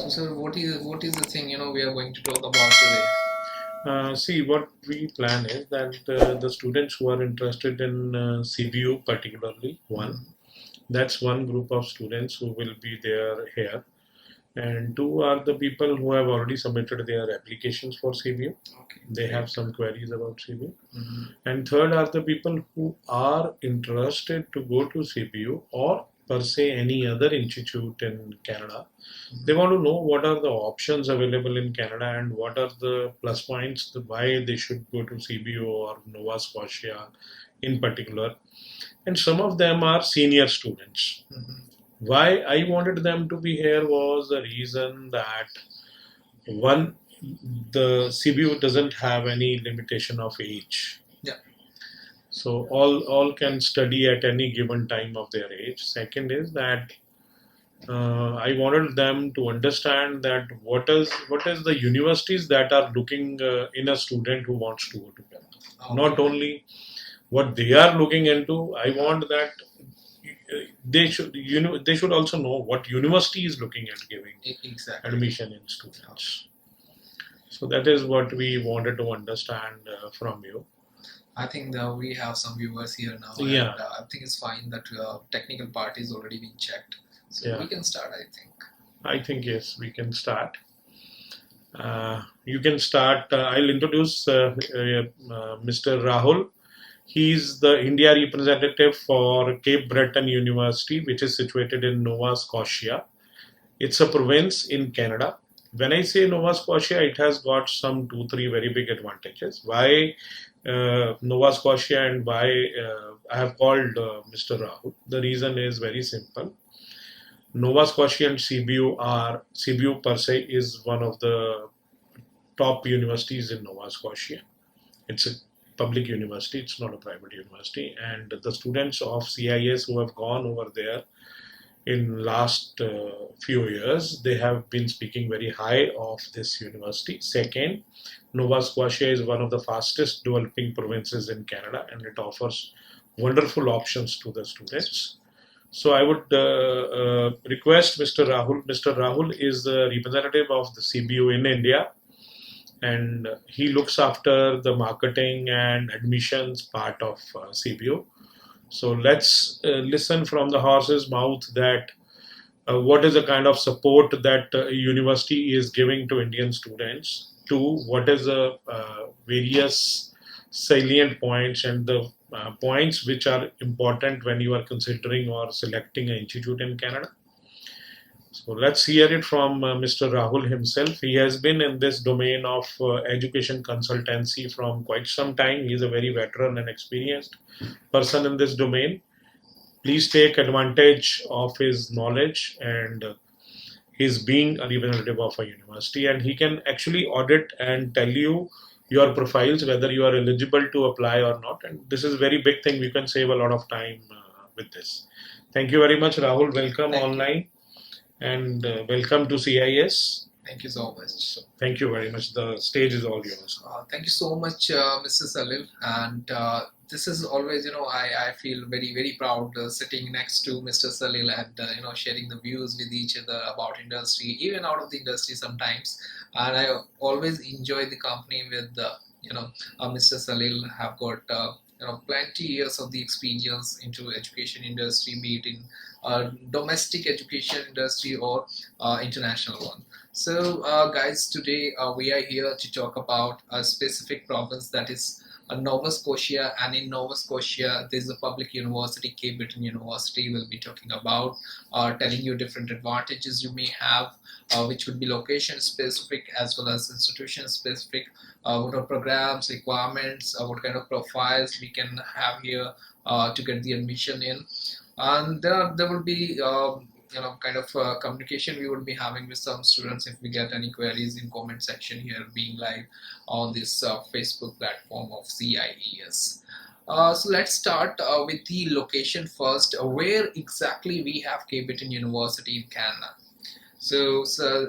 So, sir, what is the thing we are going to talk about today? See, what we plan is that the students who are interested in CBU particularly, that's one group of students who will be there here. And two are the people who have already submitted their applications for CBU. Okay. They have some queries about CBU. Mm-hmm. And third are the people who are interested to go to CBU or per se any other institute in Canada. They want to know what are the options available in Canada and what are the plus points, why they should go to CBU or Nova Scotia in particular. And some of them are senior students. Why I wanted them to be here was the reason that one, the CBU doesn't have any limitation of age. Yeah. So all can study at any given time of their age. Second is that I wanted them to understand that what is the universities that are looking in a student who wants to go to Canada. Okay. Not only what they are looking into, I want that they should also know what university is looking at giving Exactly. admission in students. So that is what we wanted to understand from you. I think that we have some viewers here now, Yeah. and I think it's fine that technical part is already been checked, so Yeah. we can start. I think yes, we can start. You can start. I'll introduce Mr. Rahul. He's the India representative for Cape Breton University, which is situated in Nova Scotia. It's a province in Canada. When I say Nova Scotia, it has got some 2, 3 very big advantages. Why Nova Scotia and why I have called Mr. Rahul? The reason is very simple. Nova Scotia and CBU per se is one of the top universities in Nova Scotia. It's a public university, it's not a private university. And the students of CIES who have gone over there in last few years, they have been speaking very high of this university. Second, Nova Scotia is one of the fastest developing provinces in Canada and it offers wonderful options to the students. So I would request Mr. Rahul. Mr. Rahul is the representative of the CBU in India, and he looks after the marketing and admissions part of CBU. So let's listen from the horse's mouth that what is the kind of support that university is giving to Indian students. Two, what is the various salient points and the points which are important when you are considering or selecting an institute in Canada. So let's hear it from Mr. Rahul himself. He has been in this domain of education consultancy from quite some time. He is a very veteran and experienced person in this domain. Please take advantage of his knowledge and his being a representative of a university, and he can actually audit and tell you your profiles whether you are eligible to apply or not. And this is a very big thing. We can save a lot of time with this. Thank you very much, Rahul. Welcome online and welcome to CIES. Thank you so much. So, thank you very much. The stage is all yours. Thank you so much, Mr. Salil. And this is always, I feel very, very proud sitting next to Mr. Salil and, sharing the views with each other about industry, even out of the industry sometimes. And I always enjoy the company with, Mr. Salil have got, plenty years of the experience into education industry, be it in domestic education industry or international one. So guys, today we are here to talk about a specific province, that is Nova Scotia, and in Nova Scotia there is a public university, Cape Breton University. We'll be talking about telling you different advantages you may have, which would be location specific as well as institution specific, what are programs, requirements, what kind of profiles we can have here to get the admission in. And there will be kind of communication we would be having with some students if we get any queries in comment section here, being live on this Facebook platform of CIES. So let's start with the location first. Where exactly we have Cape Breton University in Canada? So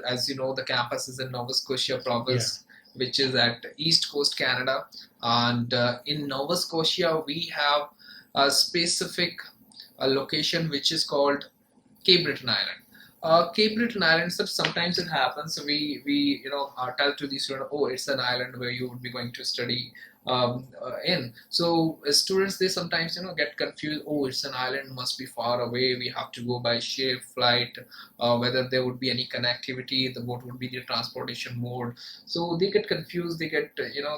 as you know, the campus is in Nova Scotia province, which is at East Coast Canada, and in Nova Scotia we have a specific location which is called Cape Breton Island. Cape Breton Islands, that sometimes it happens. We tell to the student, oh, it's an island where you would be going to study in. So students, they sometimes get confused. Oh, it's an island, must be far away. We have to go by ship, flight. Whether there would be any connectivity, the boat would be the transportation mode. So they get confused. They get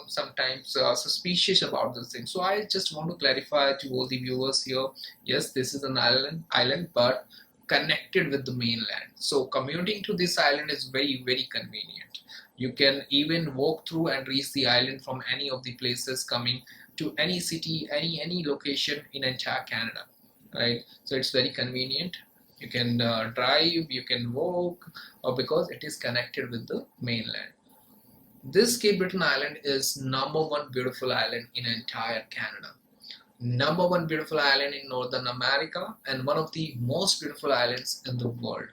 sometimes suspicious about this thing. So I just want to clarify to all the viewers here. Yes, this is an island, but connected with the mainland. So commuting to this island is very, very convenient. You can even walk through and reach the island from any of the places coming to any city, any location in entire Canada, right? So it's very convenient. You can drive, you can walk, because it is connected with the mainland. This Cape Breton Island is #1 beautiful island in entire Canada. #1 beautiful island in Northern America, and one of the most beautiful islands in the world.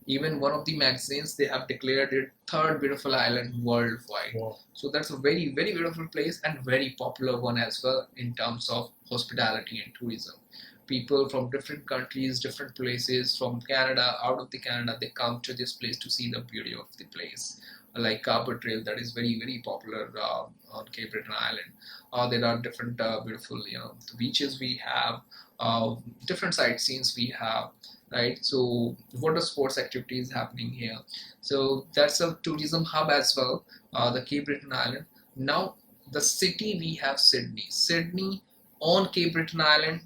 Even one of the magazines, they have declared it 3rd beautiful island worldwide. Wow. So that's a very, very beautiful place and very popular one as well in terms of hospitality and tourism. People from different countries, different places, from Canada, out of the Canada, they come to this place to see the beauty of the place. Like Carpet Trail, that is very, very popular on Cape Breton Island. There are different beautiful, the beaches we have, different sightseeings we have, right? So water sports activities happening here. So that's a tourism hub as well, the Cape Breton Island. Now the city, we have Sydney. Sydney on Cape Breton Island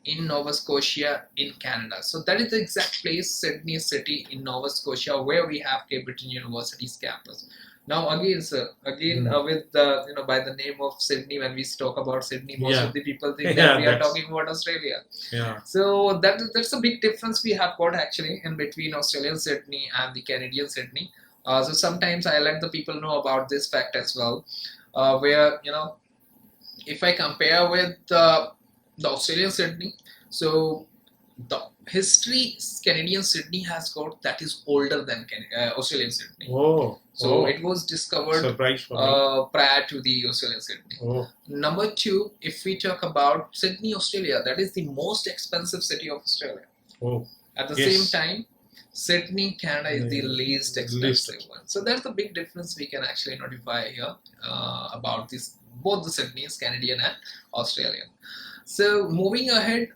in Nova Scotia in Canada. So that is the exact place, Sydney City in Nova Scotia, where we have Cape Breton University's campus. Now again, sir, with the by the name of Sydney, when we talk about Sydney, most of the people think that we are talking about Australia. Yeah. So that's a big difference we have got actually in between Australian Sydney and the Canadian Sydney. So sometimes I let the people know about this fact as well, where if I compare with the Australian Sydney, so the history Canadian Sydney has got, that is older than Australian Sydney. So it was discovered prior to the Australian Sydney. Number 2, if we talk about Sydney, Australia, that is the most expensive city of Australia. At the same time, Sydney, Canada is the least expensive one. So that's the big difference we can actually notify here about this, both the Sydneys, Canadian and Australian. So moving ahead,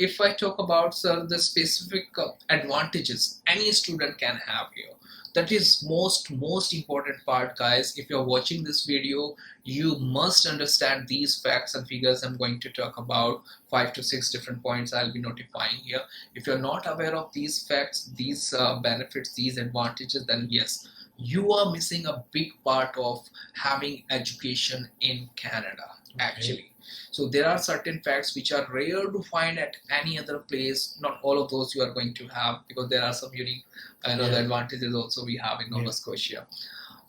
if I talk about the specific advantages any student can have here, that is most important part, guys. If you're watching this video, you must understand these facts and figures. I'm going to talk about 5 to 6 different points I'll be notifying here. If you're not aware of these facts, these benefits, these advantages, then yes, you are missing a big part of having education in Canada, actually. So there are certain facts which are rare to find at any other place. Not all of those you are going to have, because there are some unique the advantages also we have in Nova Scotia.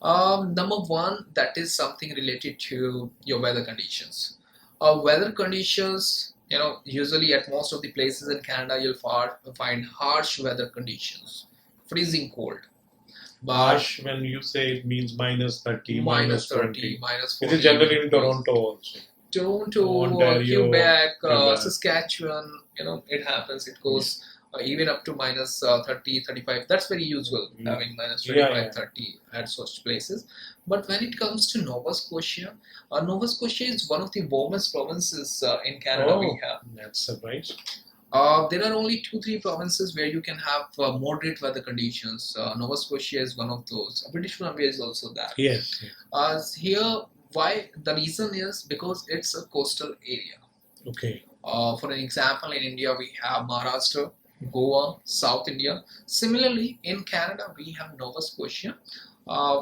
Number 1, that is something related to your weather conditions. Weather conditions, usually at most of the places in Canada, you'll find harsh weather conditions, freezing cold. Harsh, when you say, it means -30, -30, -40. It is generally in Toronto also. Toronto, Ontario, Quebec, Saskatchewan, it happens. It goes even up to -30, 35. That's very usual, having -25, 30 at such places. But when it comes to Nova Scotia, Nova Scotia is one of the warmest provinces in Canada we have. That's surprise. There are only 2-3 provinces where you can have moderate weather conditions. Nova Scotia is one of those. British Columbia is also that. Yes. Here, why? The reason is because it's a coastal area. Okay. For an example, in India we have Maharashtra, Goa, South India. Similarly, in Canada we have Nova Scotia,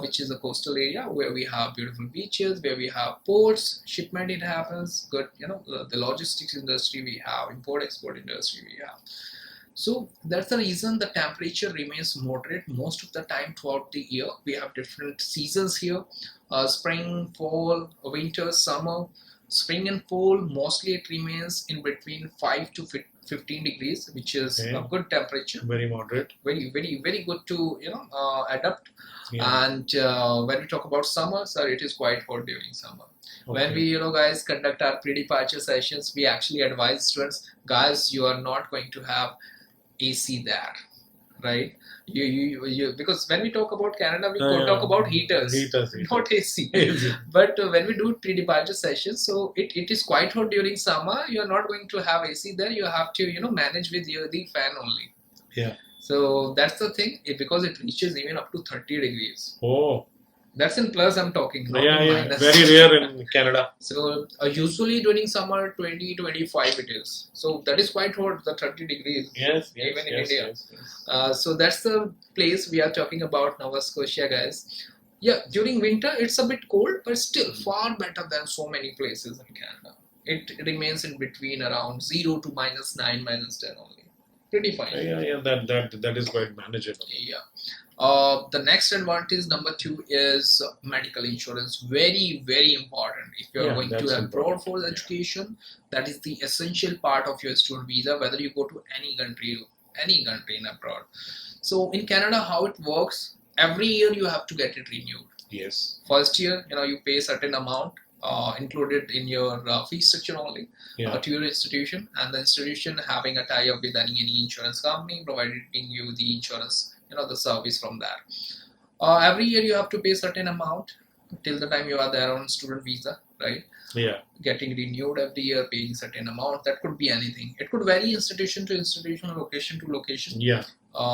which is a coastal area where we have beautiful beaches, where we have ports, shipment it happens, good, the logistics industry we have, import-export industry we have. So that's the reason the temperature remains moderate most of the time throughout the year. We have different seasons here, spring, fall, winter, summer. Spring and fall, mostly it remains in between 5 to 15 degrees, which is a good temperature. Very moderate. Very, very, very good to adapt. And when we talk about summer, sir, it is quite hot during summer. When we guys conduct our pre-departure sessions, we actually advise students, guys, you are not going to have AC there, right? Because when we talk about Canada, we talk about heaters, not AC. But when we do pre-departure sessions, so it is quite hot during summer. You are not going to have AC there. You have to manage with the fan only. Yeah. So that's the thing. Because it reaches even up to 30 degrees. Oh. That's in plus I'm talking. Not Yeah, in yeah. minus. Very rare in Canada. So usually during summer 20-25 it is. So that is quite hot, the 30 degrees. Yes, even in yes, India. yes. So that's the place we are talking about, Nova Scotia, guys. Yeah, during winter it's a bit cold, but still far better than so many places in Canada. It remains in between around 0 to -9, -10 only. Pretty fine. Yeah. That is quite manageable. Yeah. The next advantage, number 2, is medical insurance. Very, very important. If you are going to abroad for education, that is the essential part of your student visa, whether you go to any country in abroad. So in Canada, how it works, every year you have to get it renewed. Yes. First year, you pay certain amount included in your fee structure only to your institution, and the institution having a tie-up with any insurance company, providing you the insurance, the service from that. Every year you have to pay certain amount till the time you are there on student visa, right? Yeah. Getting renewed every year, paying certain amount. That could be anything. It could vary institution to institution, location to location. Yeah.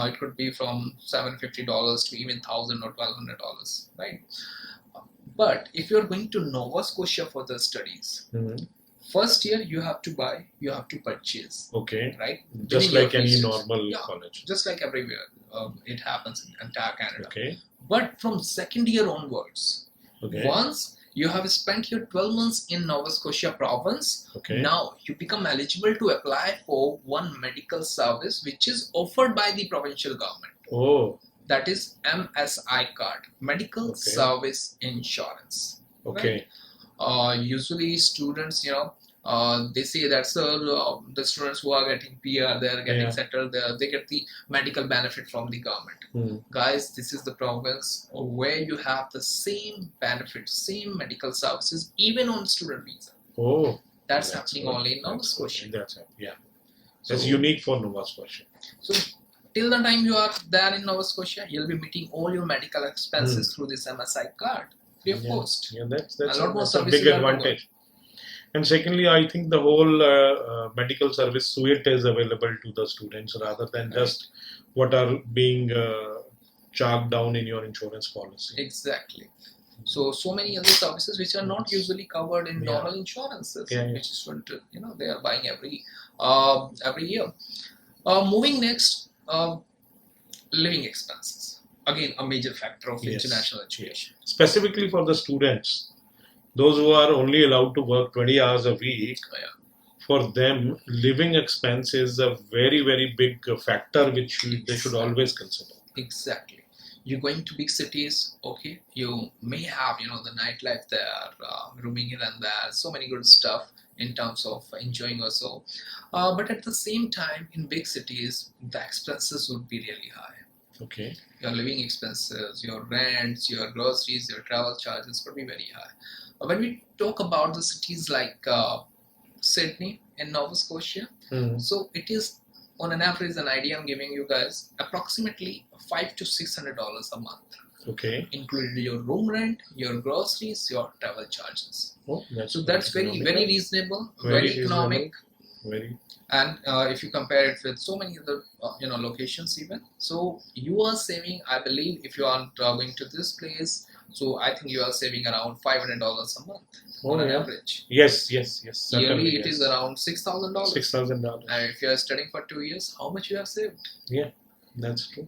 It could be from $750 to even $1,000 or $1,200, right? But if you are going to Nova Scotia for the studies, first year you have to purchase. Okay. Right? Just like any normal college. Just like everywhere. It happens in entire Canada. Okay. But from second year onwards, once you have spent your 12 months in Nova Scotia province, now you become eligible to apply for one medical service which is offered by the provincial government. Oh. That is MSI card, Medical Service Insurance. Okay. Right? Usually students, they say that the students who are getting PR, they are getting settled there, they get the medical benefit from the government. Guys, this is the province where you have the same benefits, same medical services, even on student visa. Oh. That's happening only in Nova Scotia. That's unique for Nova Scotia. So till the time you are there in Nova Scotia, you'll be meeting all your medical expenses through this MSI card, free of cost. Yeah, that's a big advantage. And secondly, I think the whole medical service suite is available to the students rather than just what are being chalked down in your insurance policy. Exactly. So many other services which are not usually covered in normal insurances, which is what they are buying every year. Moving next. Living expenses, again a major factor of international education. Specifically for the students, those who are only allowed to work 20 hours a week, for them living expense is a very, very big factor which they should always consider. Exactly. You're going to big cities, you may have the nightlife there, rooming here and there, so many good stuff in terms of enjoying also. But at the same time, in big cities, the expenses would be really high. Okay. Your living expenses, your rents, your groceries, your travel charges would be very high. When we talk about the cities like Sydney and Nova Scotia, so it is on an average, an idea I'm giving you guys, approximately $500 to $600 a month. Okay. Including your room rent, your groceries, your travel charges. Oh, that's very, very reasonable, very economic. Very. And if you compare it with so many other locations even, so you are saving, I believe, if you are going to this place, so I think you are saving around $500 a month on an average. Yes. Yearly it is around $6,000. $6,000. And if you are studying for 2 years, how much you have saved? Yeah, that's true.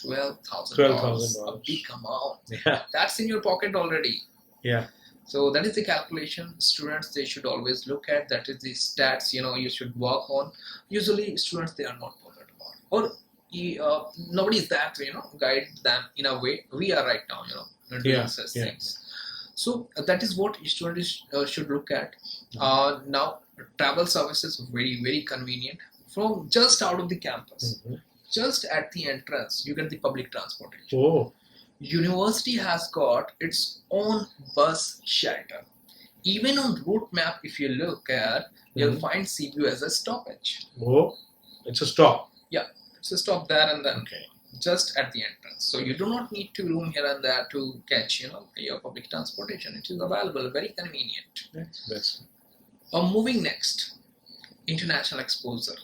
$12,000. A big amount. Yeah. That's in your pocket already. Yeah. So that is the calculation students they should always look at. That is the stats you should work on. Usually students they are not bothered about, or nobody is there to guide them in a way. We are right now doing such things. So that is what students should look at. Now travel services very, very convenient from just out of the campus. Just at the entrance you get the public transportation. Oh. University has got its own bus shelter. Even on route map, if you look at, you'll find CBU as a stoppage. Oh, it's a stop. Yeah, it's a stop there and then. Okay. just at the entrance. So you do not need to roam here and there to catch, your public transportation. It is available, very convenient. That's Moving next, international exposure.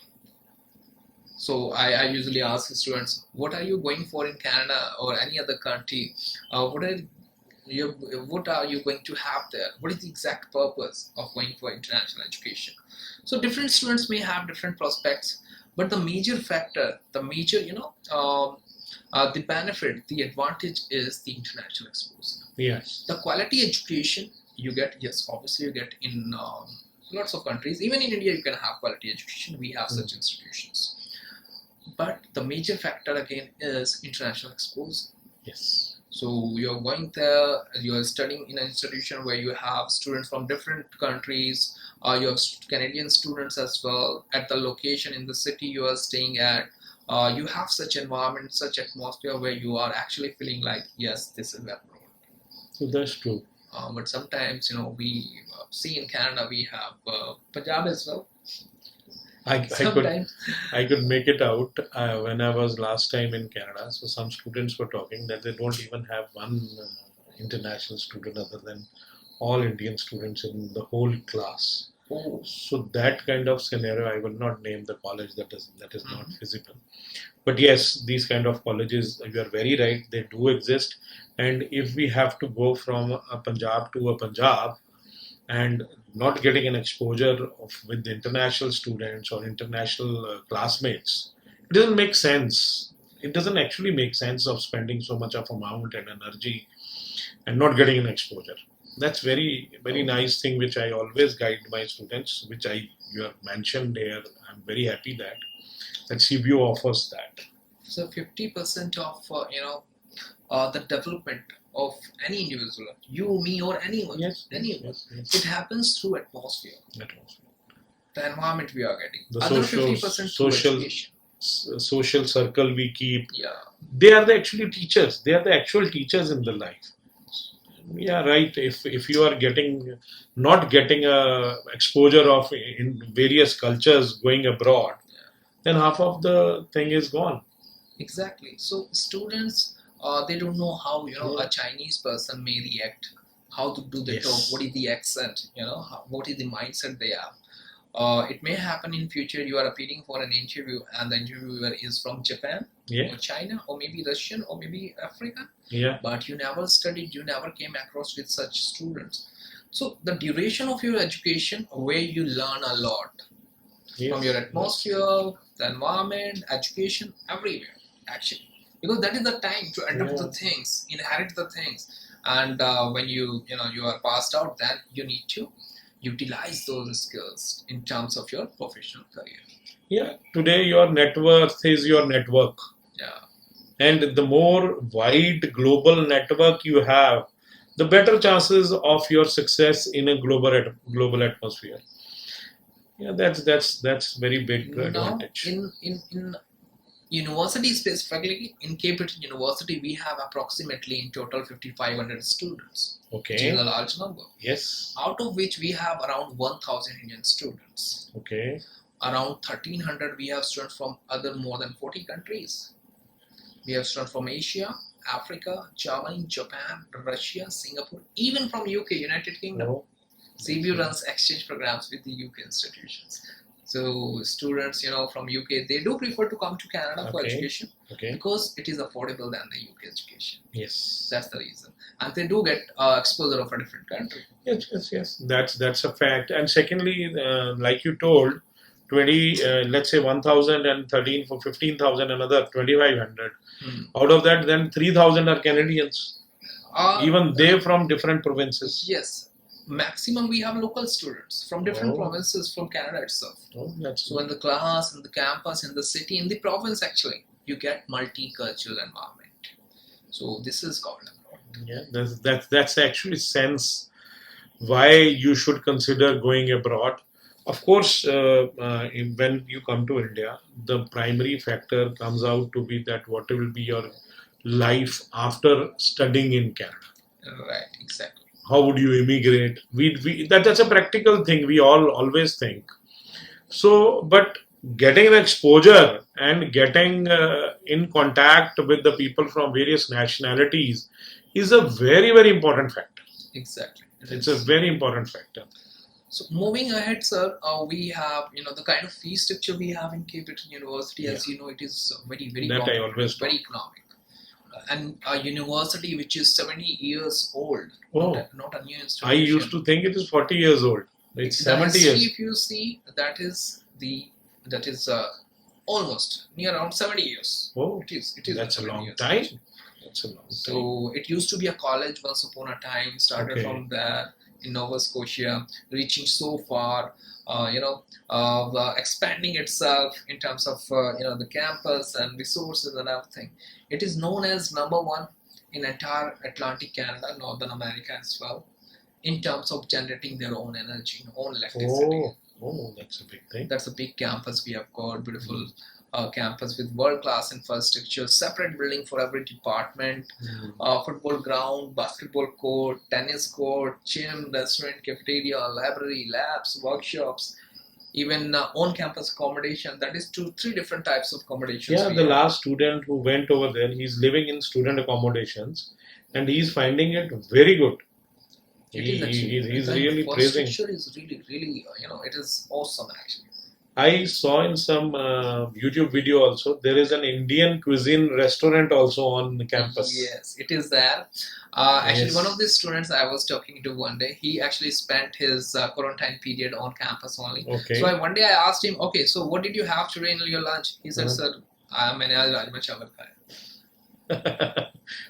So I usually ask students, what are you going for in Canada or any other country? What are you going to have there? What is the exact purpose of going for international education? So different students may have different prospects, but the major factor, the major, the benefit, the advantage is the international exposure. yes. The quality education you get, yes, obviously you get in lots of countries. Even in India, you can have quality education. We have such institutions. But the major factor again is international exposure. Yes. So you're going there, you're studying in an institution where you have students from different countries, you have Canadian students as well at the location in the city you are staying at. You have such environment, such atmosphere where you are actually feeling like, yes, this is abroad. So that's true. But sometimes, we see in Canada, we have Punjab as well. I could make it out when I was last time in Canada. So some students were talking that they don't even have one international student other than all Indian students in the whole class. Oh. So that kind of scenario, I will not name the college, that is not feasible. But yes, these kind of colleges, you are very right, they do exist. And if we have to go from a Punjab to a Punjab and not getting an exposure with international students or international classmates, it doesn't make sense. It doesn't actually make sense of spending so much of amount and energy and not getting an exposure. That's very, very nice thing which I always guide my students, which you have mentioned here. I'm very happy that CBU offers that. So 50% of the development of any individual, you, me, or anyone, anyone, yes. it happens through atmosphere. The environment we are getting. The Other 50% through education. Social circle we keep. Yeah. They are the actually teachers. They are the actual teachers in the life. Yeah, right. If you are not getting a exposure of in various cultures going abroad, then half of the thing is gone. Exactly. So students, they don't know how a Chinese person may react, how to do the talk, what is the accent, what is the mindset they have. It may happen in future you are appearing for an interview and the interviewer is from Japan or China or maybe Russian or maybe African. But you never studied, you never came across with such students. So the duration of your education where you learn a lot from your atmosphere, the environment, education, everywhere actually. Because that is the time to adapt the things, inherit the things. And when you are passed out, then you need to utilize those skills in terms of your professional career. Yeah, today your net worth is your network. Yeah. And the more wide global network you have, the better chances of your success in a global atmosphere. Yeah, that's very big advantage. In university specifically, in Capital University, we have approximately in total 5,500 students. Okay. Which is a large number. Yes. Out of which we have around 1,000 Indian students. Okay. Around 1,300 we have students from other more than 40 countries. We have students from Asia, Africa, Germany, Japan, Russia, Singapore, even from UK, United Kingdom. Oh. CBU runs exchange programs with the UK institutions. So students, from UK, they do prefer to come to Canada for education because it is affordable than the UK education. Yes, that's the reason, and they do get exposure of a different country. Yes. That's a fact. And secondly, like you told, 20, let's say 1,013 for 15,000, another 2,500. Out of that, then 3,000 are Canadians. Even they from different provinces. Yes. Maximum we have local students from different provinces from Canada itself. So in the class, in the campus, in the city, in the province actually, you get multicultural environment. So this is called abroad. Yeah, that's actually sense why you should consider going abroad. Of course, when you come to India, the primary factor comes out to be that what will be your life after studying in Canada. Right, exactly. How would you immigrate? That's a practical thing we all always think. So, but getting the exposure and getting in contact with the people from various nationalities is a very, very important factor. Exactly. It's a very important factor. So moving ahead, sir, we have the kind of fee structure we have in Cape Breton University. As you know, it is very That I always very economic, and a university which is 70 years old, Oh, not a new institution. I used to think it is 40 years old. It's The 70 history, years. if you see, that is almost near around 70 years. Oh, it is that's a 70 long years, time. actually. That's a long time. So it used to be a college once upon a time. Started Okay. from there in Nova Scotia, reaching so far, expanding itself in terms of the campus and resources and everything. It is known as number one in entire Atlantic Canada, Northern America as well, in terms of generating their own energy, own electricity. Oh, that's a big thing. That's a big campus we have got, beautiful campus with world-class infrastructure, separate building for every department, football ground, basketball court, tennis court, gym, restaurant, cafeteria, library, labs, workshops, even on-campus accommodation. That is 3 different types of accommodations. Yeah, the last student who went over there, he's living in student accommodations and he's finding it very good. He's really praising. Infrastructure is really, it is awesome actually. I saw in some YouTube video also, there is an Indian cuisine restaurant also on the campus. Yes, it is there. Actually, Yes. one of the students I was talking to one day, he actually spent his quarantine period on campus only. Okay. So one day I asked him, okay, so what did you have today in your lunch? He said, sir, मैंने आज राजमा चावल खाया.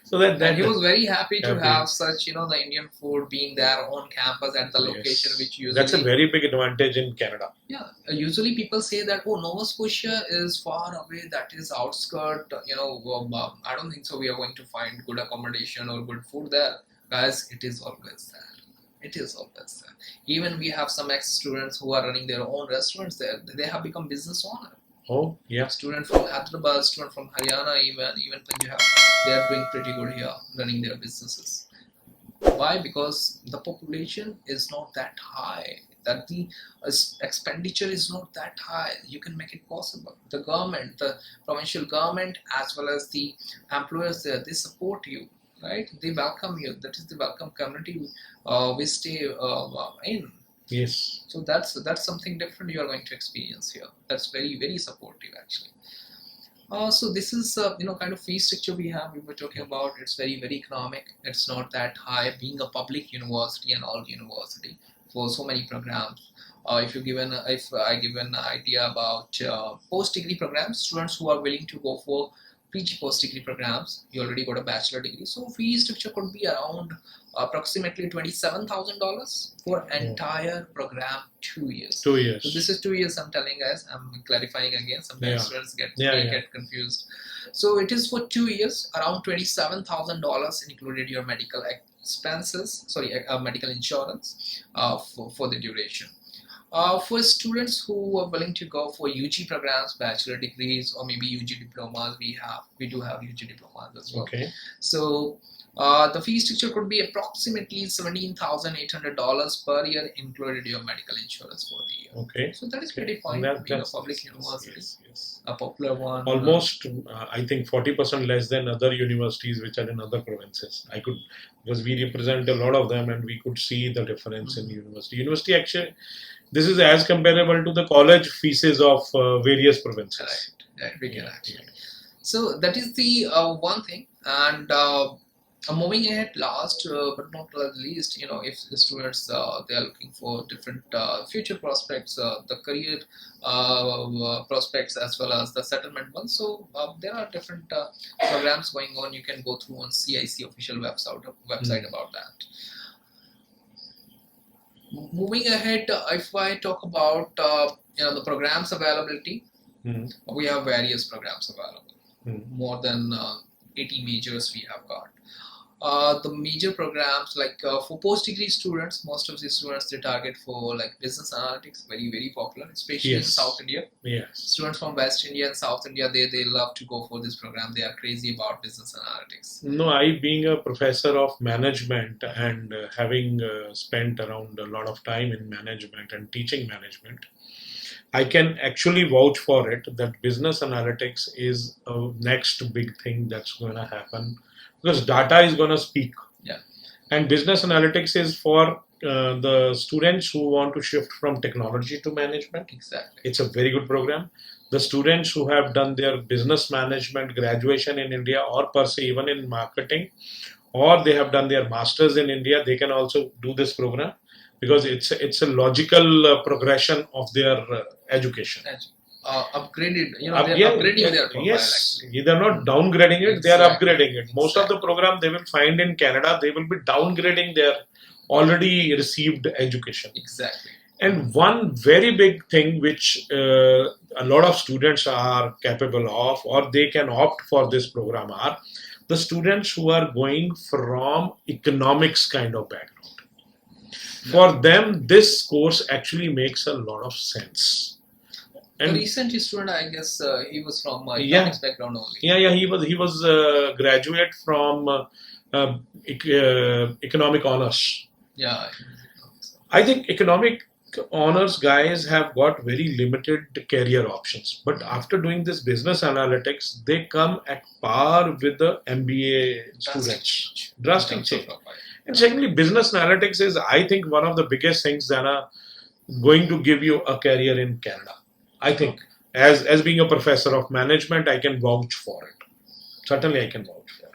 So that And he was very happy to happy. have such, the Indian food being there on campus at the location, which usually... That's a very big advantage in Canada. Yeah, usually people say that, oh, Nova Scotia is far away, that is outskirt, I don't think so we are going to find good accommodation or good food there. Guys, it is always there. It is always there. Even we have some ex-students who are running their own restaurants there. They have become business owners. Oh, yeah. Student from Hyderabad, student from Haryana, even Punjab, they are doing pretty good here, running their businesses. Why? Because the population is not that high, that the expenditure is not that high. You can make it possible. The government, the provincial government, as well as the employers there, they support you, right? They welcome you. That is the welcome community we stay in. Yes. So that's something different you are going to experience here. That's very, very supportive actually. So this is kind of fee structure we have. We were talking about. It's very, very economic. It's not that high. Being a public university and all university for so many programs. If I give an idea about post degree programs, students who are willing to go for PG post degree programs, you already got a bachelor degree. So fee structure could be around approximately $27,000 for entire program 2 years. 2 years. So this is 2 years. I'm telling guys. I'm clarifying again. Sometimes students get confused. So it is for 2 years, around $27,000 included your medical expenses. Sorry, medical insurance for the duration. For students who are willing to go for UG programs, bachelor degrees, or maybe UG diplomas, we do have UG diplomas as well. Okay. So the fee structure could be approximately $17,800 per year, included your medical insurance for the year. Okay. So that is pretty fine to be a public university, yes. a popular one. Almost, I think 40% less than other universities which are in other provinces. Because we represent a lot of them and we could see the difference in university. University actually, this is as comparable to the college fees of various provinces. Right, we can actually. So that is the one thing. And moving ahead, last but not least, if the students they are looking for different future prospects, the career prospects as well as the settlement ones. So there are different programs going on. You can go through on CIES official website about that. Moving ahead, if I talk about the programs availability, we have various programs available. More than 80 majors we have got. The major programs like for post-degree students, most of the students they target for like business analytics, very, very popular, especially in South India. Yes. Students from West India and South India, they love to go for this program. They are crazy about business analytics. No, I being a professor of management and having spent around a lot of time in management and teaching management, I can actually vouch for it that business analytics is a next big thing that's going to happen because data is going to speak. Yeah. And business analytics is for the students who want to shift from technology to management. Exactly. It's a very good program. The students who have done their business management graduation in India or per se even in marketing, or they have done their masters in India, they can also do this program because it's a logical progression of their education. Upgraded, they're upgrading their profile. Yes, Actually. they're not downgrading it; they are upgrading it. Most of Exactly. the program they will find in Canada, they will be downgrading their already received education. Exactly. And one very big thing which a lot of students are capable of, or they can opt for this program, are the students who are going from economics kind of background. For them, this course actually makes a lot of sense. And the recent student, I guess, he was from economics background only. Yeah. He was graduate from economic honors. Yeah. I think economic honors guys have got very limited career options, but after doing this business analytics, they come at par with the MBA students. Drastic change. And secondly, business analytics is, I think, one of the biggest things that are going to give you a career in Canada. I think, as being a professor of management, I can vouch for it. Certainly, I can vouch for it.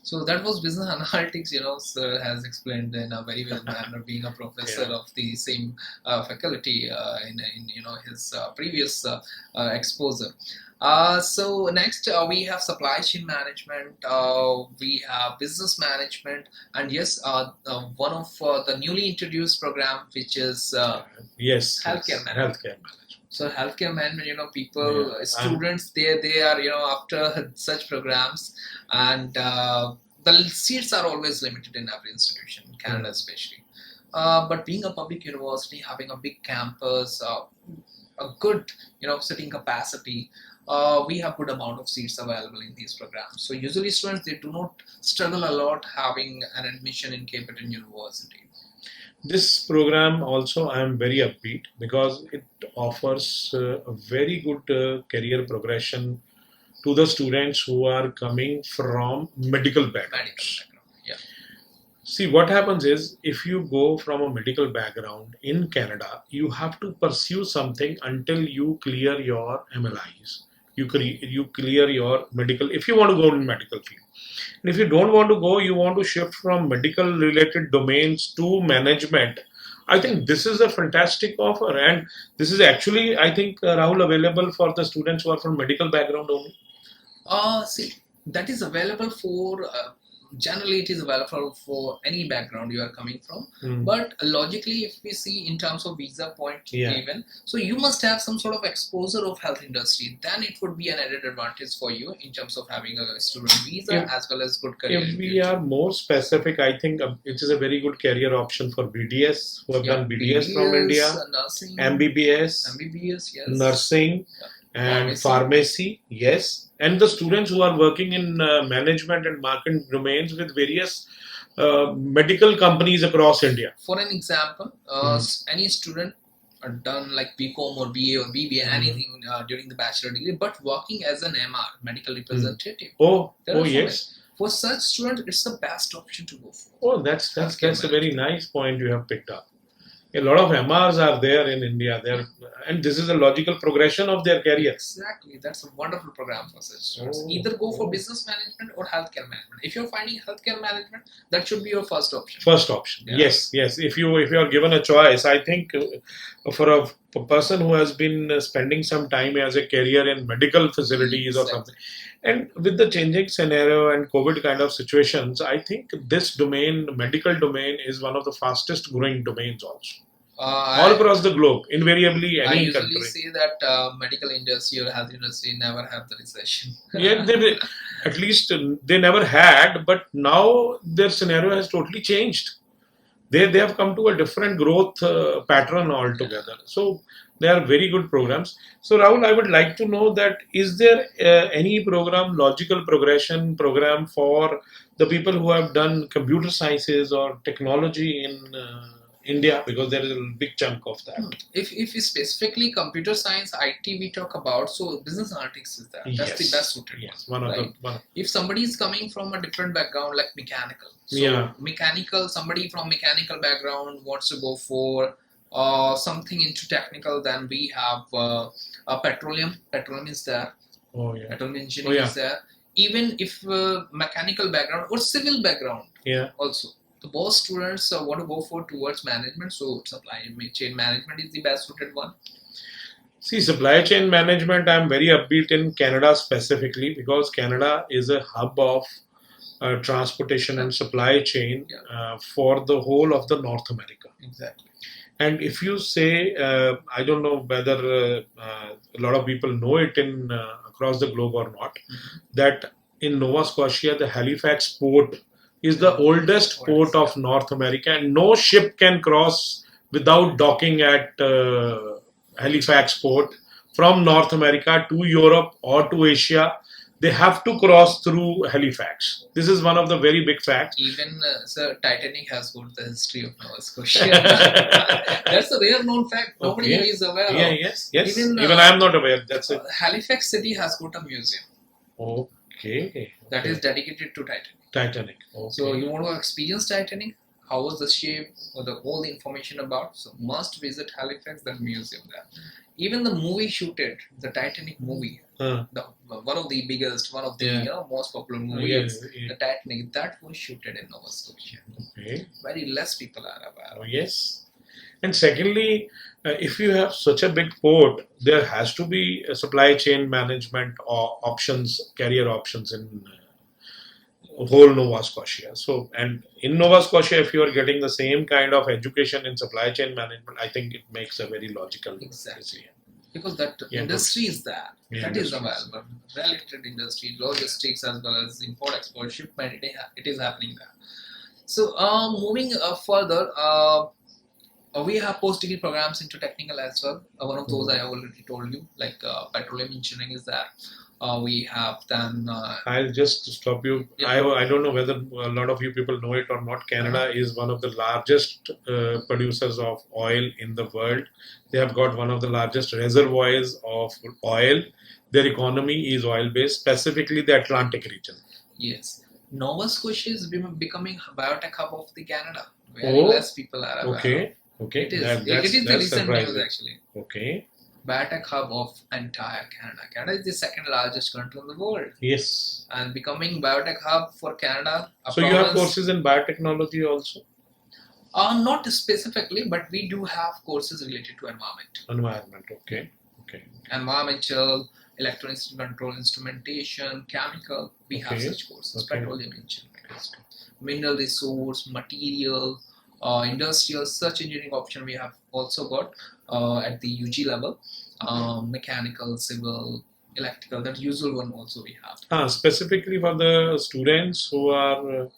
So that was business analytics, sir has explained in a very well manner, being a professor of the same faculty in his previous exposure. So next we have supply chain management, we have business management, and yes, one of the newly introduced program, which is healthcare management. So healthcare management, people, students, they are after such programs, and the seats are always limited in every institution, in Canada especially. But being a public university, having a big campus, a good sitting capacity, we have good amount of seats available in these programs. So usually students, they do not struggle a lot having an admission in Cape Breton University. This program also I am very upbeat because it offers a very good career progression to the students who are coming from medical backgrounds. Yeah. See, what happens is if you go from a medical background in Canada, you have to pursue something until you clear your MLIs. You clear your medical, if you want to go in medical field. And if you don't want to go, you want to shift from medical related domains to management. I think this is a fantastic offer, and this is actually, I think, Rahul, available for the students who are from medical background only. See, that is available for generally it is available for any background you are coming from. But logically, if we see in terms of visa point given, so you must have some sort of exposure of health industry. Then it would be an added advantage for you in terms of having a student visa as well as good career. If we are more specific, I think it is a very good career option for BDS who have done BDS from India, nursing, MBBS, yes, nursing, and pharmacy, yes. And the students who are working in management and marketing domains with various medical companies across India. For an example, any student done like BCom or BA or BBA, anything during the bachelor degree, but working as an MR, medical representative. Yes. For such students, it's the best option to go for. Oh, that's a very nice point you have picked up. A lot of MRs are there in India, and this is a logical progression of their career. Exactly, that's a wonderful program for such students. Either go for business management or healthcare management. If you're finding healthcare management, that should be your first option. Yes. If you are given a choice, I think for a person who has been spending some time as a career in medical facilities or something, and with the changing scenario and COVID kind of situations, I think this domain, medical domain, is one of the fastest growing domains also. All across the globe, invariably any country. I usually say that medical industry or health industry never have the recession. At least they never had, but now their scenario has totally changed. They have come to a different growth pattern altogether. So they are very good programs. So Rahul, I would like to know that is there any program, logical progression program for the people who have done computer sciences or technology in India, because there is a big chunk of that. If we specifically computer science, IT we talk about, so business analytics is there. That's the best suited one. Right? If somebody is coming from a different background like mechanical, so somebody from mechanical background wants to go for something into technical, then we have petroleum. Petroleum is there. Petroleum engineering is there. Even if mechanical background or civil background, also. So both students want to go for towards management. So supply chain management is the best suited one. See, supply chain management, I'm very upbeat in Canada specifically, because Canada is a hub of transportation and supply chain for the whole of the North America. Exactly. And if you say, I don't know whether a lot of people know it in across the globe or not, that in Nova Scotia, the Halifax port is the oldest port of North America, and no ship can cross without docking at Halifax port from North America to Europe or to Asia. They have to cross through Halifax. This is one of the very big facts. Even Sir, Titanic has got the history of Nova Scotia. That's a rare known fact. Nobody is aware of. Yes. Even I am not aware. That's it. Halifax City has got a museum. Okay. That is dedicated to Titanic. Okay. So you want to experience Titanic? How was the shape or all the information about? So must visit Halifax, that museum there. Even the movie shooted, the Titanic movie, one of the biggest, one of the most popular movies, the Titanic, that was shooted in Nova Scotia. Okay. Very less people are aware. Yes. And secondly, if you have such a big port, there has to be a supply chain management or options, career options in whole Nova Scotia. So, and in Nova Scotia, if you are getting the same kind of education in supply chain management, I think it makes a very logical decision. Because that industry is there. That is available. Related industry, logistics as well as import-export, shipment, it is happening there. So, moving further, we have post-degree programs into technical as well. One of those I have already told you, like petroleum engineering is there. We have then... I'll just stop you. I don't know whether a lot of you people know it or not. Canada is one of the largest producers of oil in the world. They have got one of the largest reservoirs of oil. Their economy is oil-based, specifically the Atlantic region. Yes. Nova Scotia is becoming a biotech hub of the Canada. Very less people are aware. Okay. It is the recent news actually. Okay. Biotech hub of entire Canada. Canada is the second largest country in the world. Yes. And becoming biotech hub for Canada. So you have courses in biotechnology also? Not specifically, but we do have courses related to environment. Okay. Environmental, electronics control, instrumentation, chemical. We have such courses. Petroleum engineering, mineral resource, material, industrial, such engineering option we have also got at the UG level. Mechanical, civil, electrical, that usual one also we have. Specifically for the students who are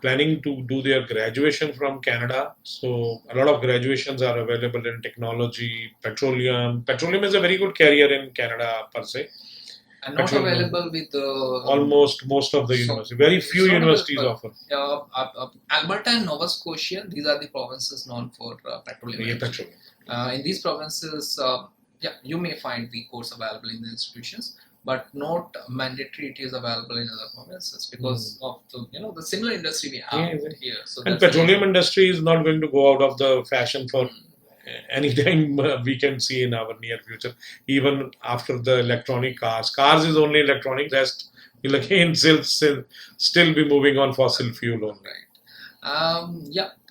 planning to do their graduation from Canada. So a lot of graduations are available in technology, petroleum. Petroleum is a very good career in Canada per se. And not available with almost most of the universities. Very few universities offer. Alberta and Nova Scotia, these are the provinces known for petroleum. In these provinces, you may find the course available in the institutions, but not mandatory. It is available in other provinces because of the similar industry we have here. So and petroleum industry is not going to go out of the fashion for any time we can see in our near future. Even after the electronic cars is only electronic. Rest will again still be moving on fossil fuel only.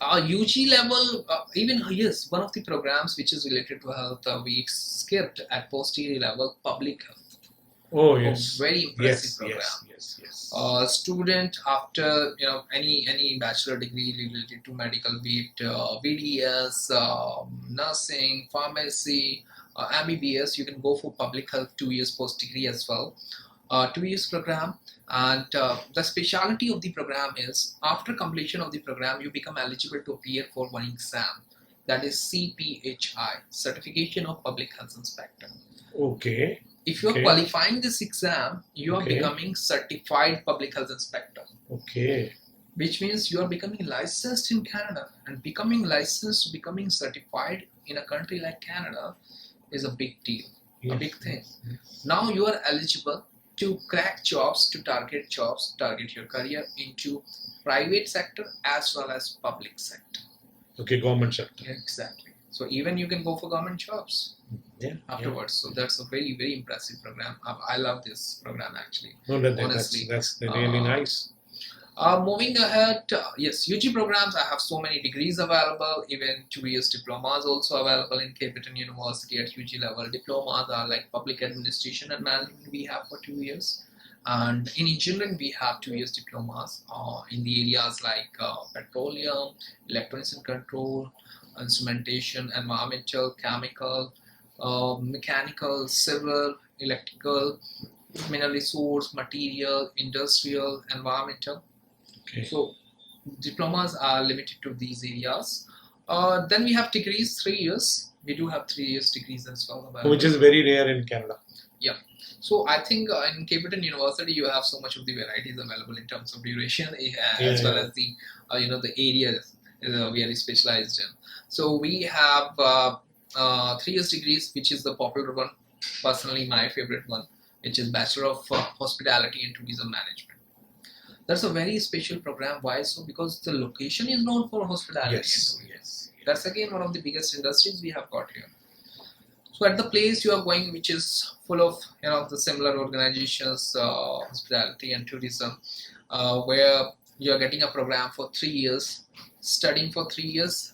UG level, even one of the programs which is related to health, we skipped at post-degree level, public health. Oh yes, very impressive program. Yes. Student after any bachelor degree related to medical, be it BDS, nursing, pharmacy, MBBS, you can go for public health 2 years post degree as well. 2 years program, and the speciality of the program is after completion of the program you become eligible to appear for one exam, that is CPHI, Certification of Public Health Inspector. Okay. If you are qualifying this exam, you are becoming certified public health inspector. Okay. which means you are becoming licensed in Canada, and becoming licensed, becoming certified in a country like Canada is a big deal, a Yes, big thing. yes. Now you are eligible to crack jobs, to target jobs, target your career into private sector as well as public sector. Okay, government sector. Exactly. So even you can go for government jobs Yeah. afterwards. So that's a very, very impressive program. I love this program actually. No, Honestly. that's really nice. Moving ahead, yes, UG programs. I have so many degrees available. Even 2 years diplomas also available in Breton University at UG level. Diplomas are like public administration and management. We have for 2 years, and in engineering we have 2 years diplomas in the areas like petroleum, electronics and control, instrumentation, environmental, chemical, mechanical, civil, electrical, mineral resource, material, industrial, environmental. Okay. So diplomas are limited to these areas. Then we have degrees, 3 years. We do have 3 years degrees as well available. Which is very rare in Canada. Yeah. So I think in Breton University you have so much of the varieties available in terms of duration as well as the the areas we are specialized in. So we have 3 years degrees, which is the popular one. Personally, my favorite one, which is Bachelor of Hospitality and Tourism Management. That's a very special program. Why so? Because the location is known for hospitality and tourism. Yes. That's again one of the biggest industries we have got here. So at the place you are going, which is full of the similar organizations, hospitality and tourism, where you are getting a program for 3 years, studying for 3 years,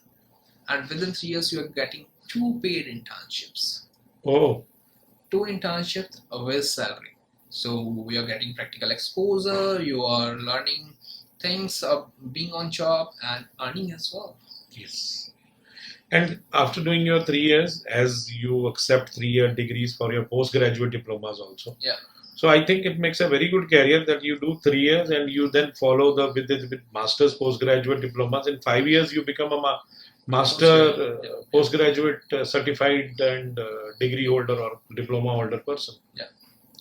and within 3 years you are getting 2 paid internships. Oh. 2 internships with salary. So we are getting practical exposure. You are learning things, being on job and earning as well. Yes. And after doing your 3 years, as you accept 3-year degrees for your postgraduate diplomas also. Yeah. So I think it makes a very good career that you do 3 years and you then follow with master's postgraduate diplomas. In 5 years, you become a master postgraduate certified and degree holder or diploma holder person. Yeah.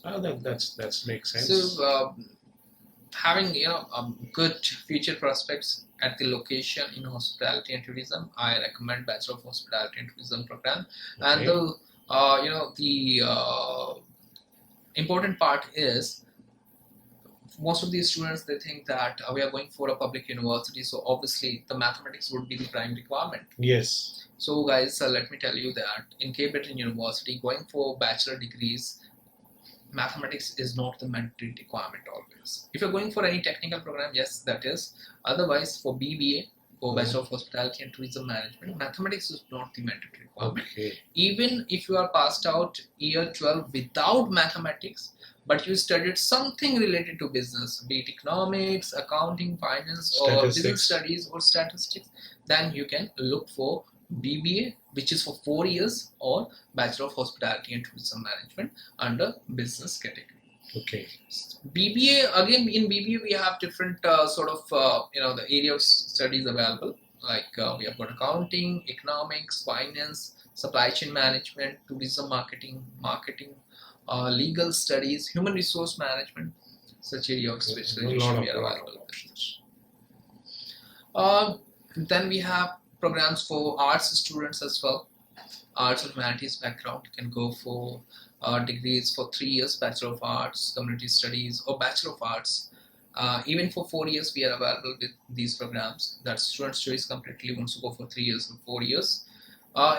That makes sense. So having good future prospects at the location in hospitality and tourism, I recommend Bachelor of Hospitality and Tourism program. Okay. And the important part is most of these students, they think that we are going for a public university, so obviously the mathematics would be the prime requirement. Yes. So guys, let me tell you that in Breton University, going for bachelor degrees, mathematics is not the mandatory requirement always. If you're going for any technical program, yes, that is. Otherwise, for BBA, for Bachelor of Hospitality and Tourism Management, mathematics is not the mandatory requirement. Okay. Even if you are passed out year 12 without mathematics, but you studied something related to business, be it economics, accounting, finance, or business studies or statistics, then you can look for BBA, which is for 4 years, or Bachelor of Hospitality and Tourism Management under business category. Okay. BBA, again, in BBA we have different the area of studies available. Like we have got accounting, economics, finance, supply chain management, tourism marketing, legal studies, human resource management, such area of specialization we are available. Then we have programs for arts students as well. Arts and humanities background can go for degrees for 3 years, Bachelor of Arts, Community Studies, or Bachelor of Arts. Even for 4 years, we are available with these programs. That's student's choice completely. Wants to go for 3 years or 4 years.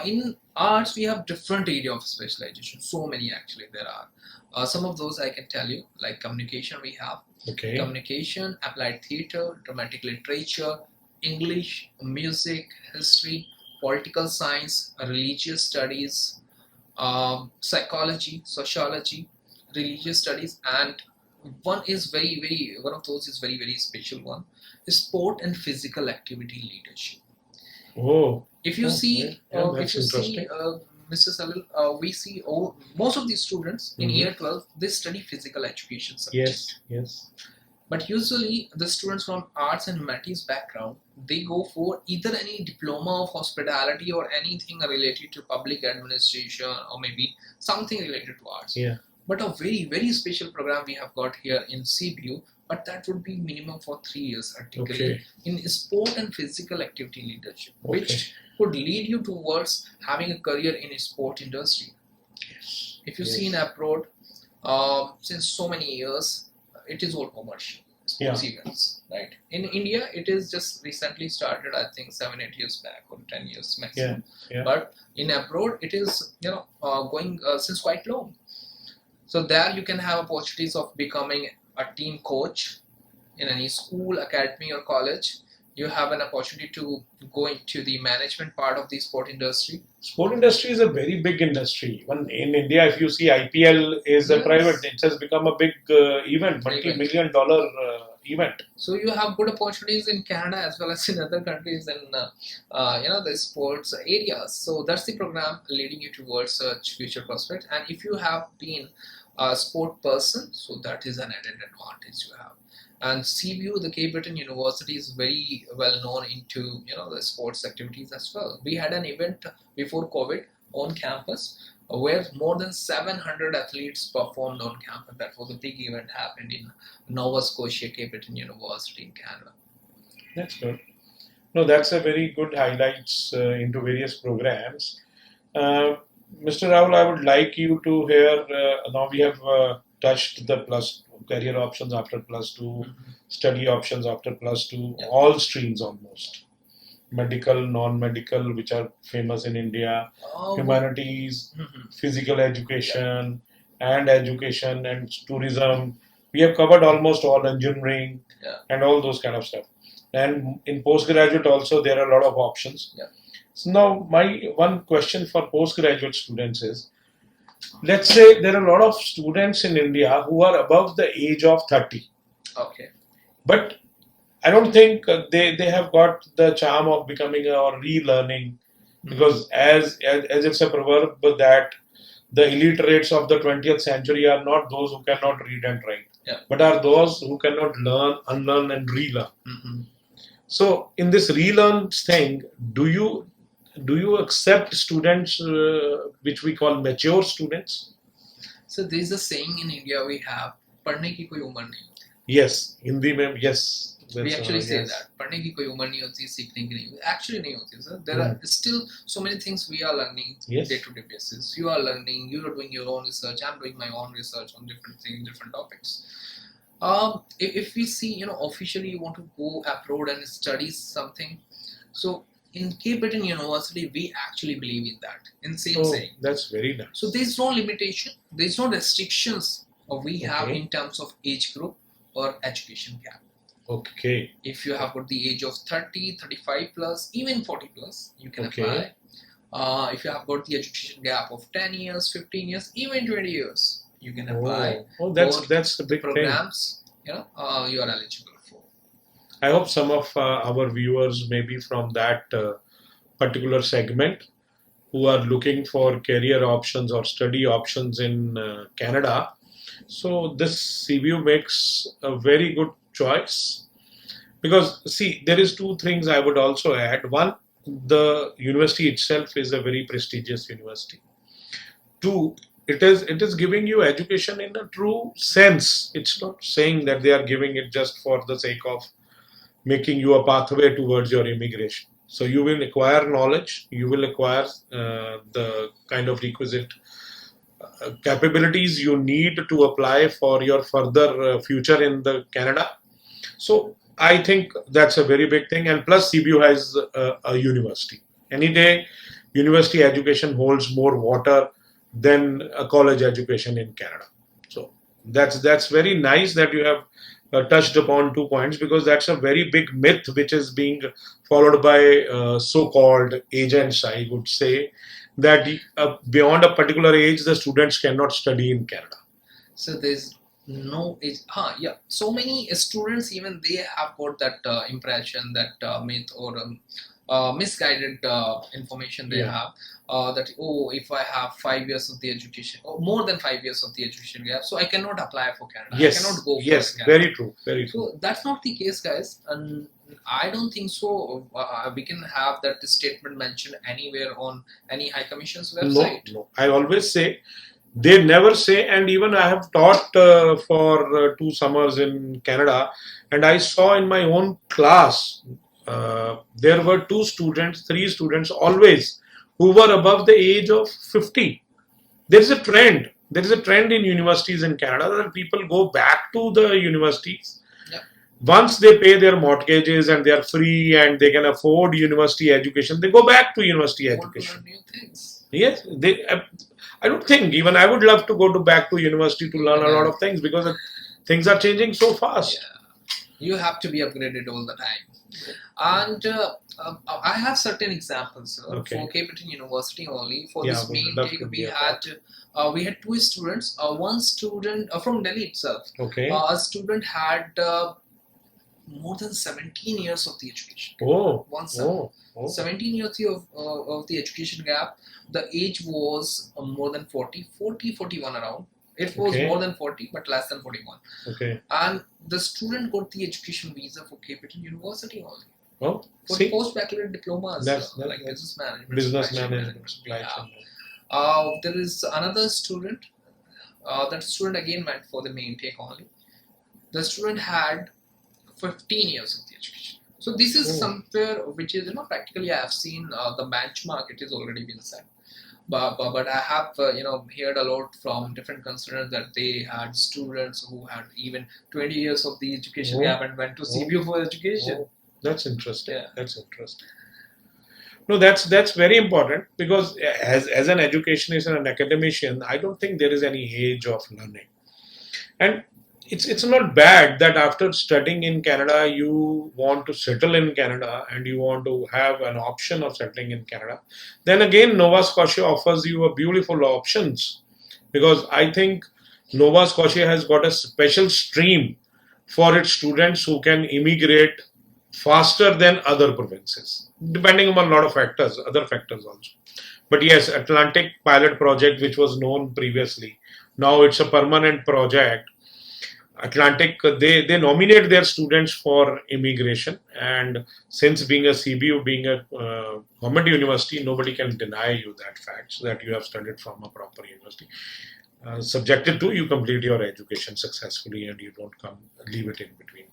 In arts, we have different area of specialization. So many actually there are. Some of those I can tell you, like communication we have. Okay. Communication, applied theatre, dramatic literature, English, music, history, political science, religious studies, psychology, sociology, religious studies, and one of those is very special one, is sport and physical activity leadership. Oh. If you see, interesting. Mr. Salil, we see most of these students in year 12, they study physical education subject. Yes. But usually the students from arts and humanities background, they go for either any diploma of hospitality or anything related to public administration, or maybe something related to arts. Yeah. But a very special program we have got here in CBU, but that would be minimum for 3 years artically Okay. in sport and physical activity leadership, Okay. which could lead you towards having a career in a sport industry. Yes. If you Yes. see in abroad, since so many years, it is all commercial sports events, right? In India, it is just recently started, I think 7-8 years back or 10 years maximum. Yeah. But in abroad, it is going since quite long. So there you can have opportunities of becoming a team coach in any school, academy, or college. You have an opportunity to go into the management part of the sport industry. Sport industry is a very big industry. Even in India, if you see IPL is a Yes. private, it has become a big event, multi-million dollar event. So you have good opportunities in Canada as well as in other countries in the sports areas. So that's the program leading you towards such future prospects. And if you have been a sport person, so that is an added advantage you have. And CBU, the Cape Breton University, is very well known into the sports activities as well. We had an event before COVID on campus where more than 700 athletes performed on campus. That was a big event happened in Nova Scotia, Cape Breton University in Canada. That's good. No, that's a very good highlights into various programs. Mr. Rahul, I would like you to hear, now we have touched the career options after +2, study options after +2, Yeah. all streams almost. Medical, non-medical, which are famous in India, humanities, physical education, and education and tourism. We have covered almost all engineering and all those kind of stuff. And in postgraduate also, there are a lot of options. Yeah. So now, my one question for postgraduate students is, let's say there are a lot of students in India who are above the age of 30. Okay. But I don't think they have got the charm of becoming or relearning, because as it's a proverb that the illiterates of the 20th century are not those who cannot read and write, but are those who cannot learn, unlearn, and relearn. So in this relearn thing, do you accept students which we call mature students? So there is a saying in India we have, "पढ़ने की कोई उम्र नहीं." Yes, Hindi mein, yes. We actually say yes. that पढ़ने की कोई उम्र नहीं होती, सीखने की नहीं होती. Actually नहीं होती, sir. There are still so many things we are learning day-to-day basis. You are learning, you are doing your own research, I'm doing my own research on different things, different topics. If we see, officially you want to go abroad and study something, so in Cape Breton University, we actually believe in that. In same saying. That's very nice. So there's no limitation, there's no restrictions we have in terms of age group or education gap. Okay. If you have got the age of 30, 35 plus, even 40 plus, you can apply. If you have got the education gap of 10 years, 15 years, even 20 years, you can apply. That's the big programs, you are eligible for. I hope some of our viewers may be from that particular segment who are looking for career options or study options in Canada. So this CBU makes a very good choice, because see, there is two things I would also add. One, the university itself is a very prestigious university. Two, it is giving you education in a true sense. It's not saying that they are giving it just for the sake of making you a pathway towards your immigration. So you will acquire knowledge, you will acquire the kind of requisite capabilities you need to apply for your further future in the Canada. So I think that's a very big thing. And plus CBU has a university. Any day, university education holds more water than a college education in Canada. So that's very nice that you have touched upon 2 points, because that's a very big myth which is being followed by so-called agents, I would say, that beyond a particular age, the students cannot study in Canada. So there's no age. So many students, even they have got that impression, that myth or misguided information they have, that if I have 5 years of the education or more than 5 years of the education gap, so I cannot apply for Canada. Yes, I cannot go for Canada. Very true, very true. So that's not the case, guys, and I don't think so. We can have that statement mentioned anywhere on any High Commission's website. No. I always say, They never say, and even I have taught for 2 summers in Canada, and I saw in my own class there were 2 students, 3 students always who were above the age of 50. There is a trend. There is a trend in universities in Canada that people go back to the universities Yeah. once they pay their mortgages and they are free and they can afford university education. They go back to university Want to education. learn new things. Yes, they. I don't think even I would love to go to back to university to learn a lot of things because things are changing so fast. Yeah. You have to be upgraded all the time. And I have certain examples Okay. for Cape Breton University only. For Yeah, this would main love take, to we hear had 2 students. One student from Delhi itself. Okay. A student had more than 17 years of the education. Oh. One son. 17 years of the education gap. The age was more than 40, 41 around. It was Okay. more than 40, but less than 41. Okay. And the student got the education visa for Cape Breton University only. Oh, For see, post-baccalaureate diplomas, That's- like that's- business management. business supply chain management, supply Yeah. chain. There is another student. That student again went for the main take only. The student had 15 years of the education. So this is Oh. somewhere which is practically I have seen the benchmark. It is already been set. But I have heard a lot from different consultants that they had students who had even 20 years of the education Oh. gap and went to CBU for education. Oh, that's interesting. Yeah. That's interesting. No, that's very important because as an educationist and an academician, I don't think there is any age of learning, and it's not bad that after studying in Canada you want to settle in Canada and you want to have an option of settling in Canada. Then again, Nova Scotia offers you a beautiful options because I think Nova Scotia has got a special stream for its students who can immigrate faster than other provinces, depending upon a lot of factors, other factors also. But yes, Atlantic pilot project, which was known previously, now it's a permanent project. Atlantic, they nominate their students for immigration, and since being a CBU, being a government university, nobody can deny you that fact that you have studied from a proper university. Subjected to you complete your education successfully and you don't leave it in between.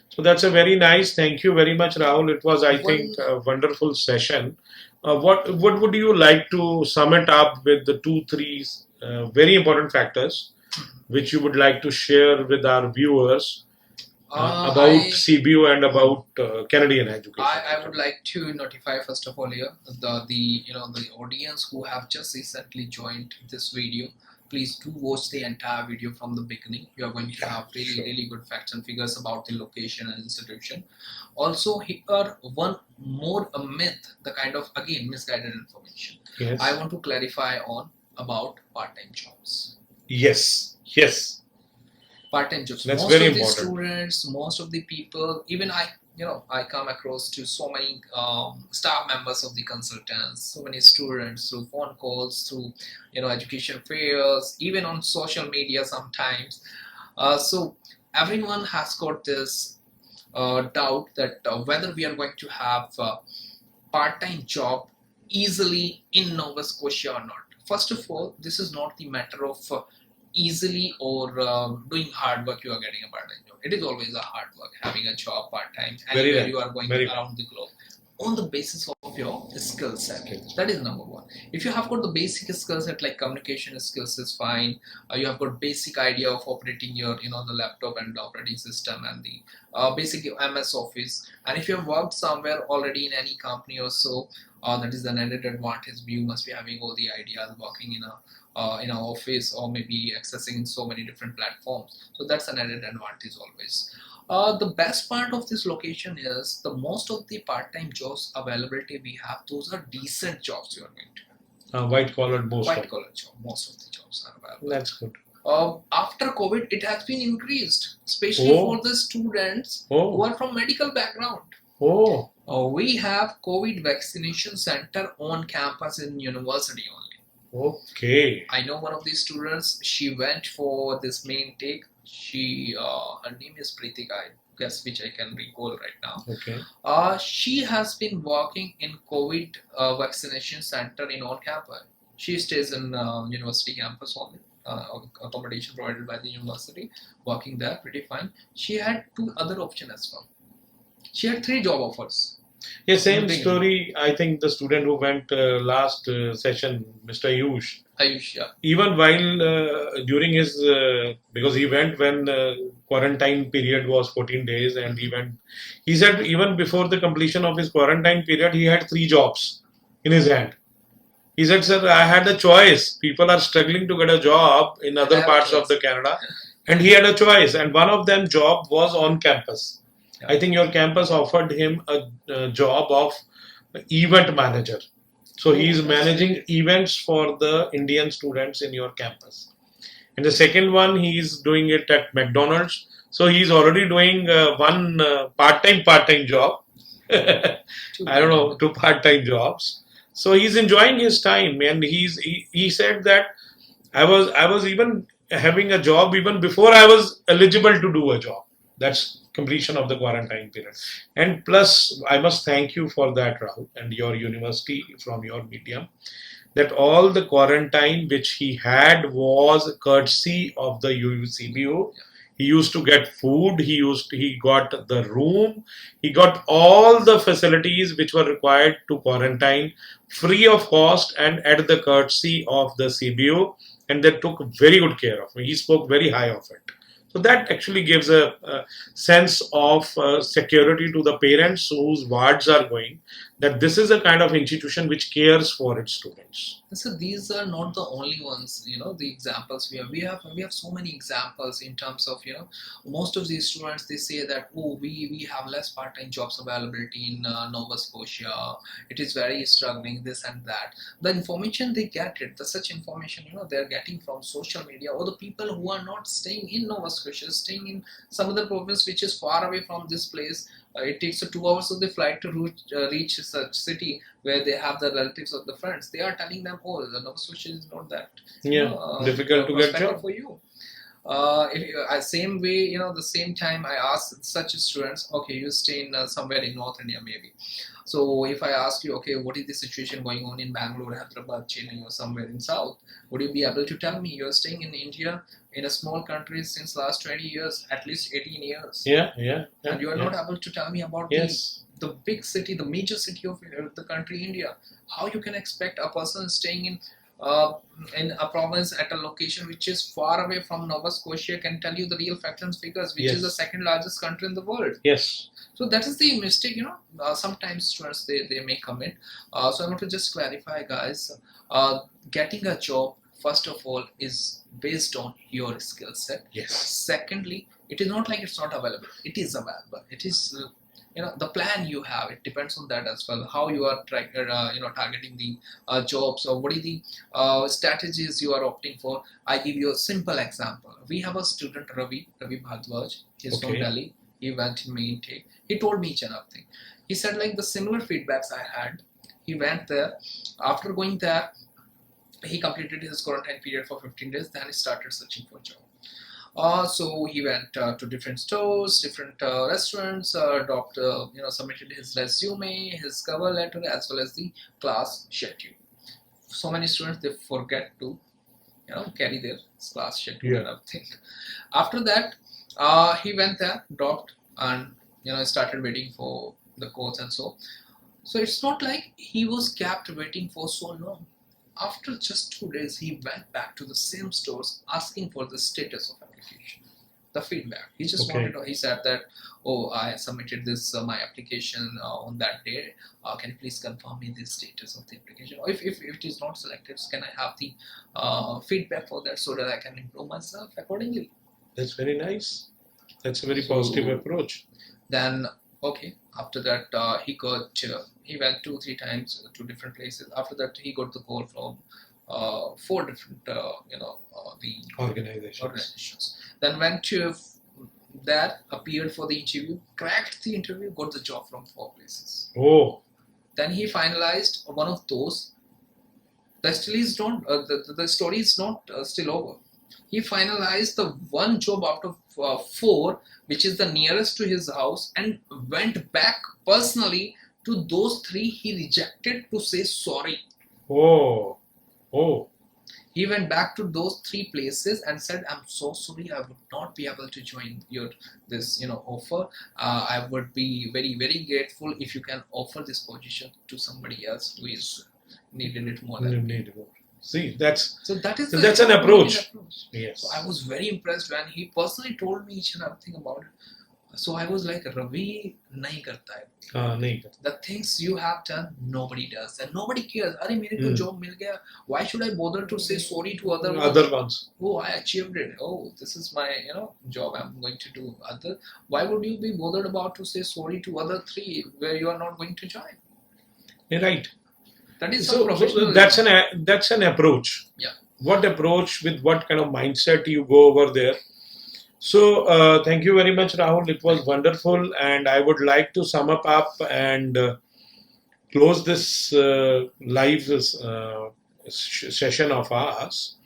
So that's a very nice. Thank you very much, Rahul. It was, I think, a wonderful session. What would you like to sum it up with the 2, 3 very important factors which you would like to share with our viewers about CBU and about Canadian education? I would like to notify first of all here the audience who have just recently joined this video. Please do watch the entire video from the beginning. You are going to have really good facts and figures about the location and institution. Also, here one more a myth, the kind of again misguided information. Yes. I want to clarify on about part-time jobs. Yes. Part-time jobs. That's most very of the important. students, most of the people, even I come across to so many staff members of the consultants, so many students through phone calls, through education fairs, even on social media sometimes. So everyone has got this doubt that whether we are going to have a part-time job easily in Nova Scotia or not. First of all, this is not the matter of easily or doing hard work you are getting a part-time job. It is always a hard work having a job part-time anywhere you are going around the globe on the basis of your skill set. That is number one. If you have got the basic skill set like communication skills is fine. You have got basic idea of operating your the laptop and the operating system and the basic MS Office. And if you have worked somewhere already in any company or so, that is an added advantage. You must be having all the ideas working in an office or maybe accessing in so many different platforms. So that's an added advantage always. The best part of this location is the most of the part-time jobs availability we have, those are decent jobs you are going to. White-collar most of the jobs are available. That's good. After COVID, it has been increased, especially for the students who are from medical background. We have COVID vaccination center on campus in university only. Okay. I know one of these students, she went for this main take. Her name is Pritika, I guess, which I can recall right now. Okay. She has been working in COVID vaccination center in on campus. She stays in university campus only. Accommodation provided by the university, working there pretty fine. She had two other options as well. She had three job offers. Yeah, same story. I think the student who went last session, Mr. Ayush. Ayush, yeah. Even while during his because he went when quarantine period was 14 days, and he said even before the completion of his quarantine period he had three jobs in his hand. He said, sir, I had a choice. People are struggling to get a job in other parts of the Canada, and he had a choice, and one of them job was on campus. Yeah. I think your campus offered him a job of event manager. So he is managing events for the Indian students in your campus. And the second one, he is doing it at McDonald's. So he is already doing one part-time job. I don't know, two part-time jobs. So he's enjoying his time, and he said that I was even having a job even before I was eligible to do a job. That's completion of the quarantine period. And plus, I must thank you for that, Rahul, and your university from your medium, that all the quarantine which he had was courtesy of the CBU. He used to get food, he got the room, he got all the facilities which were required to quarantine free of cost and at the courtesy of the CBU, and they took very good care of me. He spoke very high of it. So that actually gives a sense of security to the parents whose wards are going, that this is a kind of institution which cares for its students. So these are not the only ones, the examples we have so many examples in terms of, most of these students, they say that, oh, we have less part-time jobs availability in Nova Scotia, it is very struggling, this and that. The information they get such information, they're getting from social media, or the people who are not staying in Nova Scotia, staying in some other province which is far away from this place. It takes 2 hours of the flight to reach such city where they have the relatives or the friends. They are telling them, oh, the Nova Scotia is not that difficult to get job for you. Same way, the same time I ask such students, okay, you stay in somewhere in North India maybe. So if I ask you, okay, what is the situation going on in Bangalore, Hyderabad, Chennai, or somewhere in South, would you be able to tell me you're staying in India in a small country since last 20 years, at least 18 years? Yeah. And you are not able to tell me about the big city, the major city of the country, India. How you can expect a person staying in a province at a location which is far away from Nova Scotia can tell you the real facts and figures, which is the second largest country in the world. Yes. So that is the mistake, sometimes students, they may commit. So I want to just clarify, guys, getting a job, first of all, is based on your skill set. Yes. Secondly, it is not like it's not available. It is available. It is the plan you have, it depends on that as well, how you are targeting the jobs, or what are the strategies you are opting for. I give you a simple example. We have a student, Ravi Bhardwaj. He's from Delhi. He went in main intake. He told me each and everything. He said, like, the similar feedbacks I had. He went there. After going there, he completed his quarantine period for 15 days. Then he started searching for a job. So he went to different stores, different restaurants, submitted his resume, his cover letter, as well as the class schedule. So many students, they forget to, carry their class schedule and everything. After that, he went there, dropped, and started waiting for the course and so. So it's not like he was kept waiting for so long. After just 2 days, he went back to the same stores asking for the status of application, the feedback. He just wanted to, he said that, oh, I submitted this, my application on that day. Can you please confirm me the status of the application? Or if it is not selected, can I have the feedback for that so that I can improve myself accordingly? That's very nice. That's a very positive approach. Then, after that, he went 2-3 times to different places. After that, he got the call from 4 different, the organizations. Then went to there, appeared for the interview, cracked the interview, got the job from 4 places. Oh. Then he finalized one of those. The story is not still over. He finalized the one job out of 4, which is the nearest to his house, and went back personally to those 3 he rejected to say sorry. Oh. Oh, He went back to those 3 places and said, "I'm so sorry, I would not be able to join your this offer. I would be very very grateful if you can offer this position to somebody else who is needed it more than me." need more. See, that's So that is so the that's an committed approach. Yes. So I was very impressed when he personally told me each and everything about it. So I was like, Ravi, nahi karta hai. नहीं करता. The things you have done, nobody does, and nobody cares. Arey, mere ko job mil gaya. Why should I bother to say sorry to other ones? Other ones. Oh, I achieved it. Oh, this is my job. I'm going to do other. Why would you be bothered about to say sorry to other 3 where you are not going to join? Right. That is So professional. that's an approach. Yeah. What approach with what kind of mindset you go over there? So thank you very much, Rahul. It was wonderful, and I would like to sum up and close this live session of ours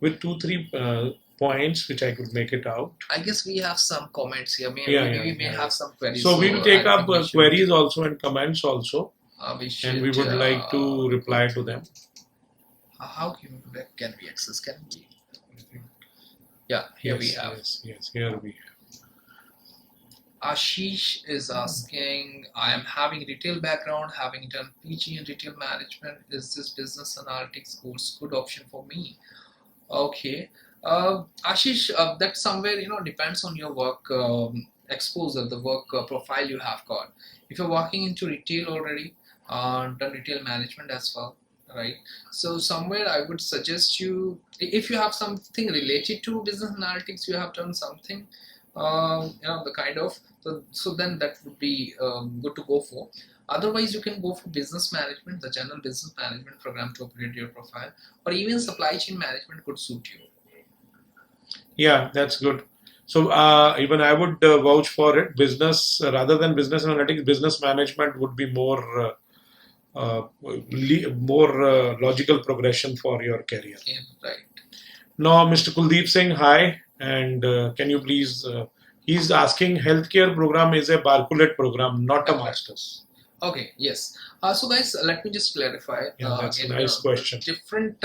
with 2-3 points which I could make it out. I guess we have some comments here. We may have some queries. So we will take I up think we should- queries also and comments also, and we would should, like to reply to them. How can we access? Can we? Yeah, here we have. Yes, here we have. Ashish is asking, I am having retail background, having done PG in retail management. Is this business analytics course good option for me? Okay. Ashish, that somewhere, depends on your work exposure, the work profile you have got. If you're working into retail already, done retail management as well, right? So somewhere I would suggest you, if you have something related to business analytics, you have done something, the kind of, so then that would be good to go for. Otherwise, you can go for business management, the general business management program to upgrade your profile, or even supply chain management could suit you. Yeah, that's good. So even I would vouch for it. Business rather than business analytics, business management would be more logical progression for your career. Yeah, right. Now, Mr. Kuldeep Singh, hi, and can you please? He's asking, healthcare program is a Baccalaureate program, not a master's. Okay. Yes. So guys, let me just clarify. Yeah, that's a nice question. Different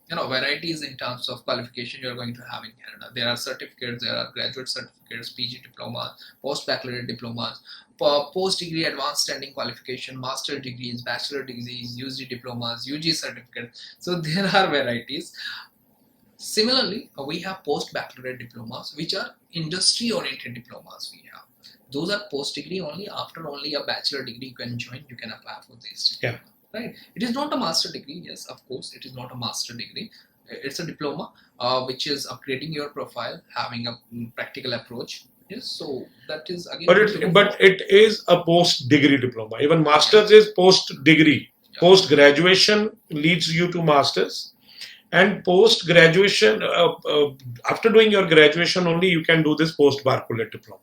varieties in terms of qualification you are going to have in Canada. There are certificates, there are graduate certificates, PG diplomas, post-baccalaureate diplomas, post-degree advanced standing qualification, master degrees, bachelor degrees, UG diplomas, UG certificates. So there are varieties. Similarly, we have post-baccalaureate diplomas, which are industry-oriented diplomas we have. Those are post-degree only. After only a bachelor degree you can join, you can apply for this. Yeah. Right. It is not a master degree. Yes, of course, it is not a master degree. It's a diploma, which is upgrading your profile, having a practical approach. Yes, so that is again. But it is a post-degree diploma. Even master's is post-degree. Yeah. Post-graduation leads you to master's, and post-graduation, after doing your graduation only, you can do this post-baccalaureate diploma.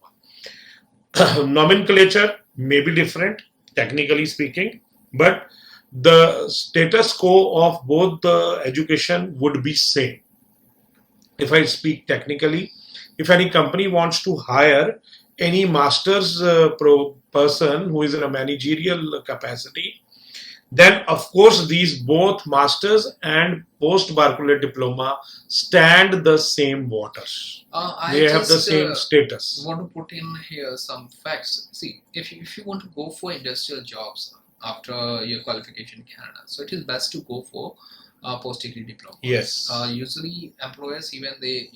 Nomenclature may be different, technically speaking, but the status quo of both the education would be same. If I speak technically, if any company wants to hire any master's person who is in a managerial capacity, then of course these both masters and post-baccalaureate diploma stand the same waters. They have the same status. I want to put in here some facts. See, if you want to go for industrial jobs after your qualification in Canada, so it is best to go for post-degree diploma. Yes. Usually employers, even they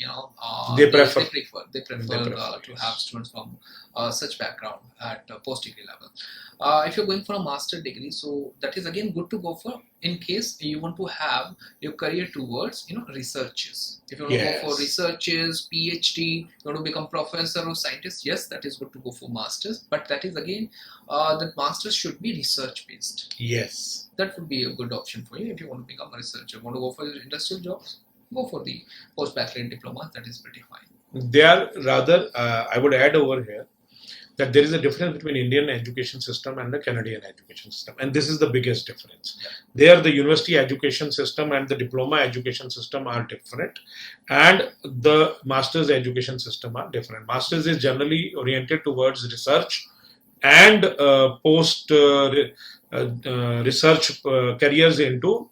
prefer to have students from such background at post-degree level. If you're going for a master degree, so that is again good to go for in case you want to have your career towards researches. If you want to go for researches, PhD, you want to become professor or scientist, yes, that is good to go for masters. But that is again, that masters should be research based. Yes. That would be a good option for you if you want to become a researcher. Want to go for industrial jobs? Go for the post-baccalaureate diploma. That is pretty fine. They are rather, I would add over here that there is a difference between Indian education system and the Canadian education system, and this is the biggest difference. Yeah. There, the university education system and the diploma education system are different, and the master's education system are different. Master's is generally oriented towards research and post research careers into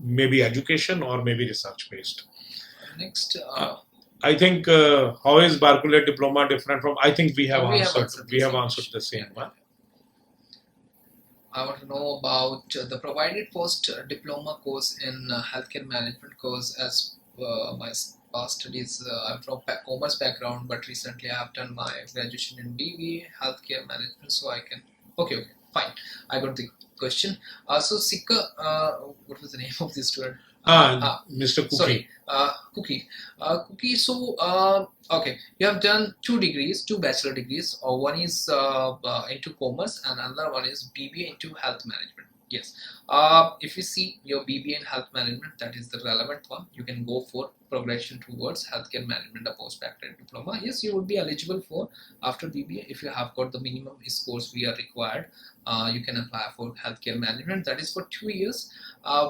maybe education or maybe research based. Next, I think how is Baccalaureate diploma different from? I think we have answered. We have answered the same one. I want to know about the provided post diploma course in healthcare management course. As my past studies, I'm from commerce background, but recently I have done my graduation in BBA healthcare management, so I can. Okay, fine. I got the question. So Sikka, what was the name of this student? Mr. Cookie. Sorry, Cookie. Cookie. So, okay, you have done 2 degrees, 2 bachelor degrees. One is into commerce, and another one is BBA into health management. Yes. If you see your BBA in health management, that is the relevant one. You can go for progression towards healthcare management, a postgraduate diploma. Yes, you would be eligible for after BBA if you have got the minimum scores we are required. You can apply for healthcare management. That is for 2 years.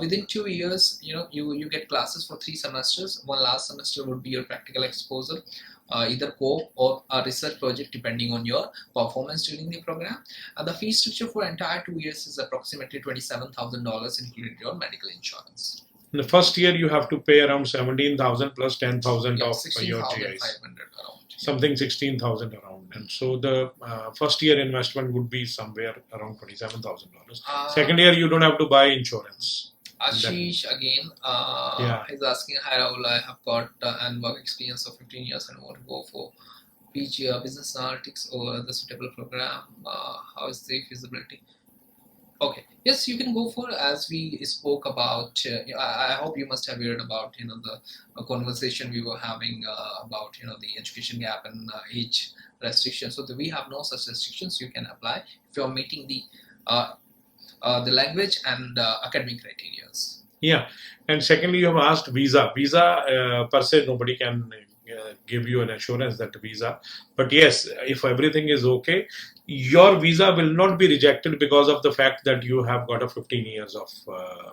Within 2 years, you get classes for 3 semesters. One last semester would be your practical exposure, either co or a research project depending on your performance during the program. And the fee structure for entire 2 years is approximately $27,000, including your medical insurance. In the first year, you have to pay around 17,000 plus 10,000 of your GIs. Around. Something 16,000 around. And so the first year investment would be somewhere around $27,000. Second year, you don't have to buy insurance. Ashish again is asking, hi Rahul, I have got an work experience of 15 years and want to go for PG business analytics or the suitable program. How is the feasibility? Okay, yes, you can go for, as we spoke about. I hope you must have heard about the conversation we were having about the education gap and age restrictions. So we have no such restrictions. You can apply if you are meeting the language and academic criteria. Yeah, and secondly, you have asked visa. Visa per se, nobody can give you an assurance that visa. But yes, if everything is okay, your visa will not be rejected because of the fact that you have got a 15 years of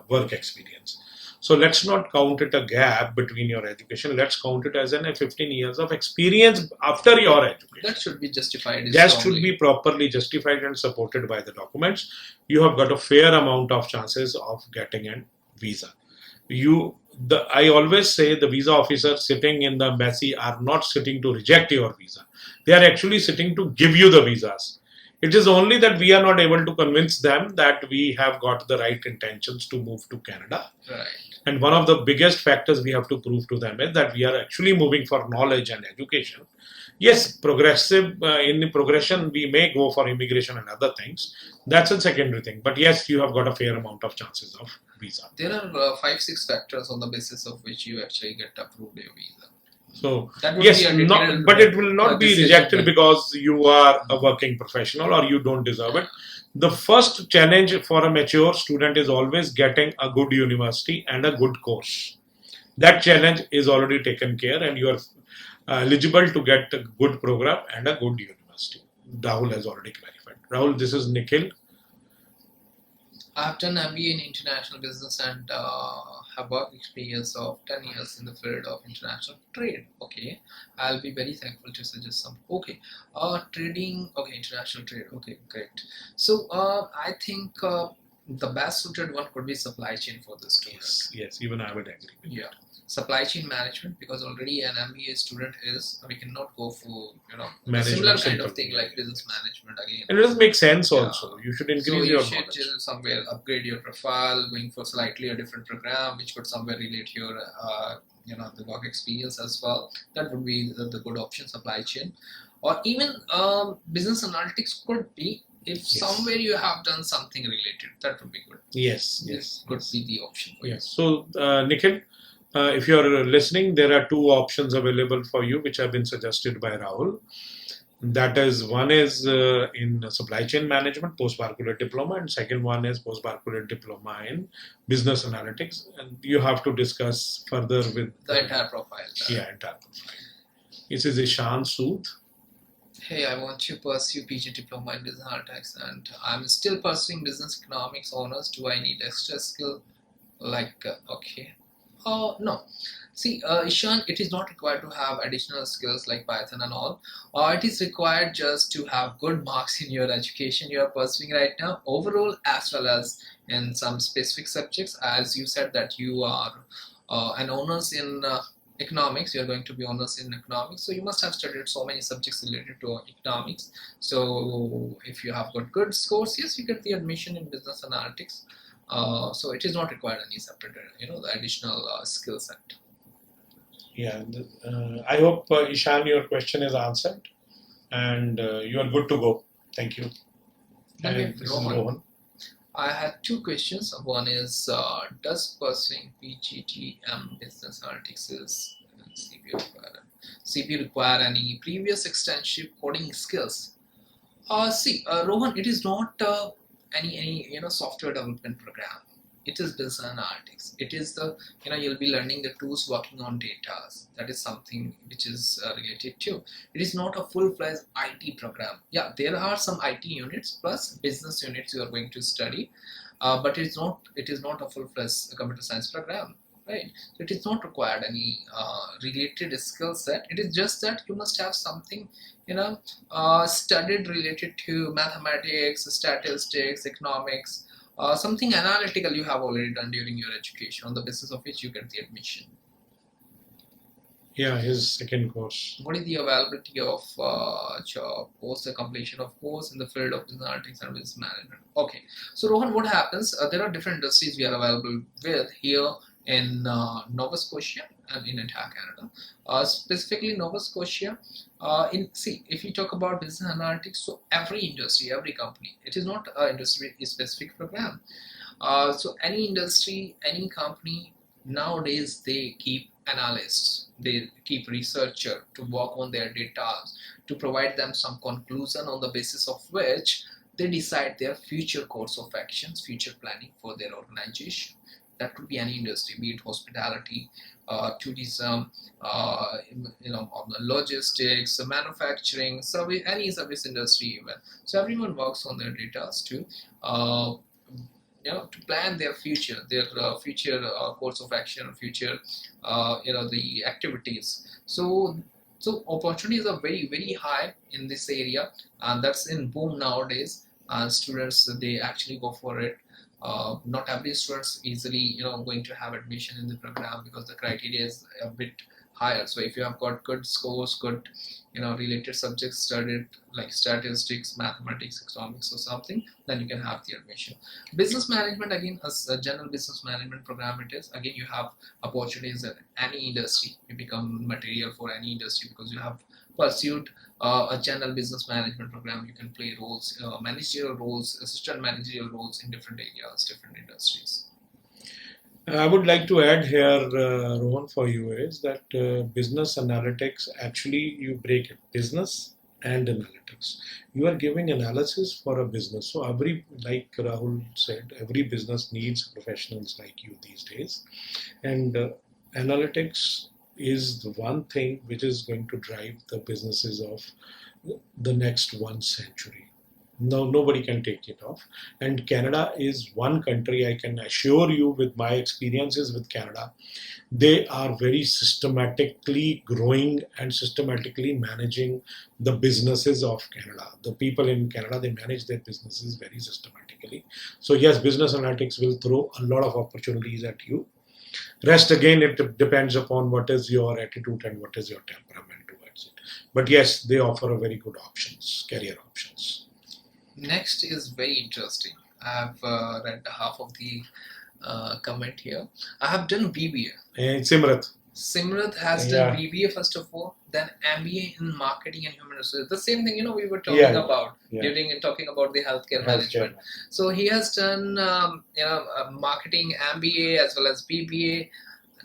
work experience. So let's not count it a gap between your education. Let's count it as a 15 years of experience after your education. That should be justified. That should be properly justified and supported by the documents. You have got a fair amount of chances of getting a visa. I always say the visa officers sitting in the embassy are not sitting to reject your visa. They are actually sitting to give you the visas. It is only that we are not able to convince them that we have got the right intentions to move to Canada. Right. And one of the biggest factors we have to prove to them is that we are actually moving for knowledge and education. Yes, in the progression, we may go for immigration and other things. That's a secondary thing. But yes, you have got a fair amount of chances of visa. There are 5-6 factors on the basis of which you actually get approved your visa. So yes, but it will not be rejected because you are a working professional or you don't deserve it. The first challenge for a mature student is always getting a good university and a good course. That challenge is already taken care, and you are eligible to get a good program and a good university. Rahul has already clarified. Rahul, this is Nikhil. I have done MBA in international business and have work experience of 10 years in the field of international trade. Okay, I'll be very thankful to suggest some. Okay, trading. Okay, international trade. Okay, great. So I think the best suited one could be supply chain for this student. Yes, even I would agree. Yeah. Supply chain management, because already an MBA student we cannot go for similar kind of thing like business management again. And it doesn't make sense also. You should increase your knowledge. You should somewhere upgrade your profile, going for slightly a different program which could somewhere relate your the work experience as well. That would be the good option, supply chain. Or even business analytics could be, if somewhere you have done something related, that would be good. Yes. Could be the option for you. So Nikhil, if you are listening, there are 2 options available for you which have been suggested by Rahul. That is, one is in supply chain management, post-baccalaureate diploma, and second one is post-baccalaureate diploma in business analytics. And you have to discuss further with the entire profile. Entire profile. This is Ishan Sood. Hey, I want to pursue PG diploma in business analytics, and I'm still pursuing business economics honors. Do I need extra skill? Okay. No. See, Ishan, it is not required to have additional skills like Python and all. It is required just to have good marks in your education you are pursuing right now, overall, as well as in some specific subjects. As you said that you are an honors in economics, you are going to be honors in economics. So you must have studied so many subjects related to economics. So if you have got good scores, yes, you get the admission in business analytics. So it is not required any separate, the additional skill set. Yeah, I hope Ishan, your question is answered, and you are good to go. Thank you. Okay, And this is Rohan. Rohan. I had two questions. One is, does pursuing PGTM business analytics is CBU require any previous extensive coding skills? See, Rohan, it is not any software development program. It is business analytics. It is the you'll be learning the tools working on data. That is something which is related to. It is not a full-fledged IT program. Yeah, there are some IT units plus business units you are going to study, but it's not. It is not a full-fledged computer science program, right? So it is not required any related skill set. It is just that you must have something studied related to mathematics, statistics, economics, something analytical you have already done during your education, on the basis of which you get the admission. Yeah, his second course. What is the availability of job post the completion of course in the field of business analytics and business management? Okay, so Rohan, what happens? There are different industries we are available with here in Nova Scotia and in entire Canada. Specifically Nova Scotia, if you talk about business analytics, so every industry, every company, it is not an industry specific program. So any industry, any company nowadays, they keep analysts, they keep researcher to work on their data, to provide them some conclusion on the basis of which they decide their future course of actions, future planning for their organization. That could be any industry, be it hospitality, tourism, logistics, manufacturing, service, any service industry even. So everyone works on their data to to plan their future, course of action, future, the activities. So opportunities are very, very high in this area, and that's in boom nowadays. And students, they actually go for it. Not every student's easily going to have admission in the program because the criteria is a bit higher. So if you have got good scores, good related subjects studied like statistics, mathematics, economics or something, then you can have the admission. Business management, again, as a general business management program, it is again you have opportunities in any industry. You become material for any industry because you have pursued a general business management program. You can play roles, managerial roles, assistant managerial roles in different areas, different industries. I would like to add here, Rohan, for you is that business analytics, actually you break it, business and analytics. You are giving analysis for a business. So like Rahul said, every business needs professionals like you these days. And analytics is the one thing which is going to drive the businesses of the next 1 century. No, nobody can take it off. And Canada is one country, I can assure you with my experiences with Canada, they are very systematically growing and systematically managing the businesses of Canada. The people in Canada, they manage their businesses very systematically. So yes, business analytics will throw a lot of opportunities at you. Rest again, it depends upon what is your attitude and what is your temperament towards it. But yes, they offer a very good options, career options. Next is very interesting. I have read half of the comment here. I have done BBA. Simrat. Simrat has done BBA first of all, then MBA in marketing and human resources. The same thing we were talking about during talking about the healthcare management. So he has done marketing, MBA as well as BBA.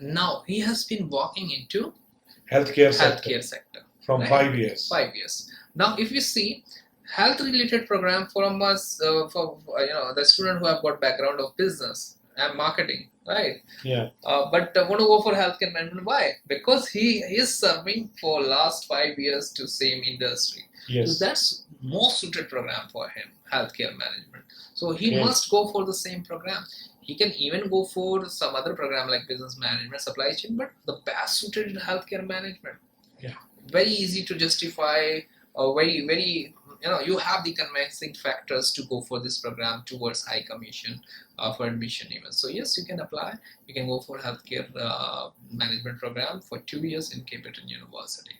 Now he has been walking into healthcare sector from 5 years. 5 years. Now if you see, health related program for us, for the student who have got background of business and marketing, right? Yeah. But want to go for healthcare management. Why? Because he is serving for last 5 years to same industry. Yes. So that's most suited program for him, healthcare management. So he Okay. must go for the same program. He can even go for some other program like business management, supply chain, but the best suited in healthcare management. Yeah. Very easy to justify, very you have the convincing factors to go for this program towards high commission for admission even. So yes, you can apply. You can go for healthcare management program for 2 years in Breton University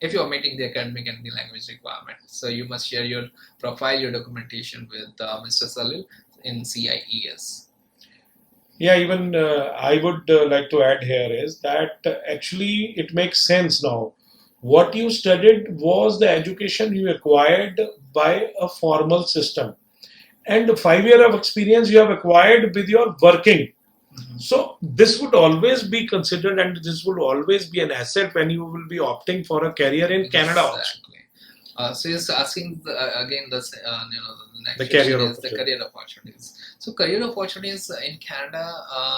if you are meeting the academic and the language requirement. So you must share your profile, your documentation with Mr. Salil in CIES. Yeah, even I would like to add here is that actually it makes sense now. What you studied was the education you acquired by a formal system, and 5 year of experience you have acquired with your working. So this would always be considered, and this would always be an asset when you will be opting for a career in Canada also. Exactly. So he's asking again the next The question career is the career opportunities. So career opportunities in Canada,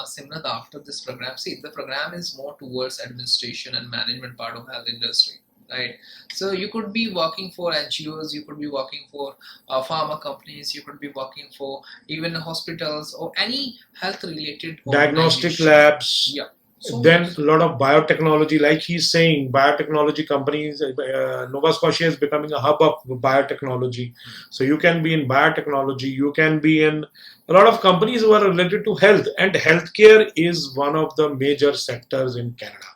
similar after this program. See, the program is more towards administration and management part of health industry, right? So you could be working for NGOs, you could be working for pharma companies, you could be working for even hospitals or any health related diagnostic organization. labs. Yeah. So Then a lot of biotechnology, like he's saying, biotechnology companies, Nova Scotia is becoming a hub of biotechnology. So you can be in biotechnology, you can be in a lot of companies who are related to health, and healthcare is one of the major sectors in Canada.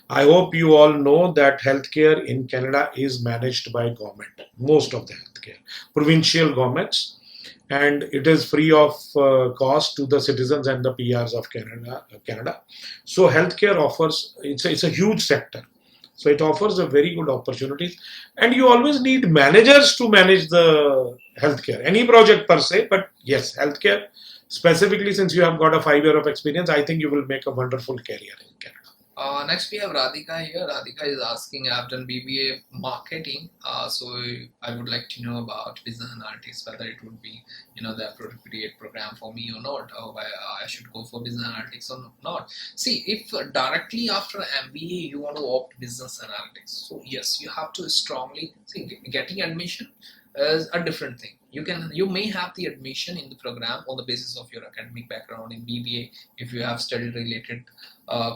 I hope you all know that healthcare in Canada is managed by government, most of the healthcare, provincial governments, and it is free of cost to the citizens and the PRs of Canada. So healthcare offers, it's a huge sector. So it offers a very good opportunities, and you always need managers to manage the healthcare, any project per se, but yes, healthcare specifically, since you have got a 5 year of experience, I think you will make a wonderful career in Canada. Next we have Radhika here. Radhika is asking, I've done BBA marketing, so I would like to know about business analytics, whether it would be the appropriate program for me or not, or why I should go for business analytics or not. See, if directly after MBA you want to opt business analytics, so yes, you have to strongly see getting admission is a different thing. You may have the admission in the program on the basis of your academic background in BBA if you have studied related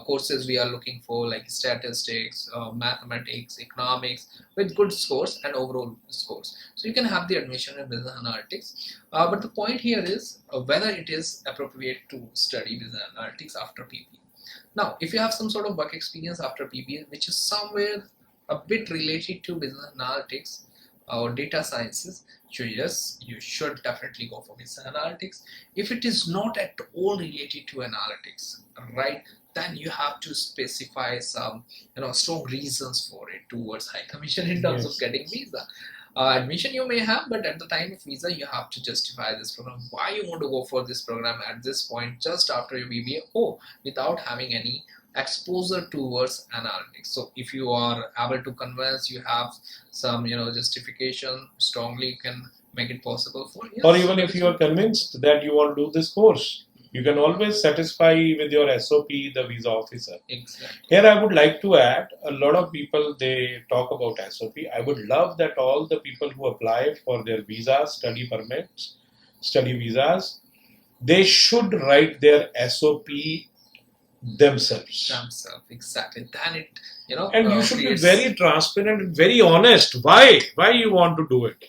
courses we are looking for like statistics, mathematics, economics with good scores and overall scores. So you can have the admission in business analytics. But the point here is whether it is appropriate to study business analytics after PBA. Now, if you have some sort of work experience after PBA, which is somewhere a bit related to business analytics or data sciences, so yes, you should definitely go for business analytics. If it is not at all related to analytics, right, then you have to specify some strong reasons for it towards high commission in terms of getting visa. Admission you may have, but at the time of visa you have to justify this program, why you want to go for this program at this point just after your BBA without having any exposure towards analytics. So if you are able to convince, you have some justification strongly, you can make it possible for you. Or even if you are convinced that you want to do this course, you can always satisfy with your SOP the visa officer. Exactly. Here I would like to add, a lot of people, they talk about SOP. I would love that all the people who apply for their visas, study permits, study visas, they should write their SOP themselves. Exactly. Then it and you should be very transparent and very honest. Why you want to do it?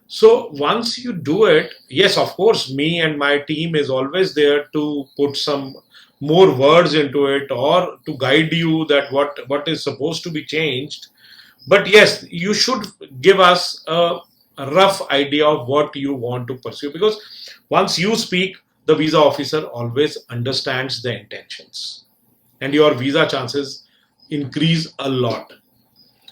So once you do it, yes, of course, me and my team is always there to put some more words into it or to guide you that what is supposed to be changed. But yes, you should give us a rough idea of what you want to pursue, because once you speak, the visa officer always understands the intentions and your visa chances increase a lot.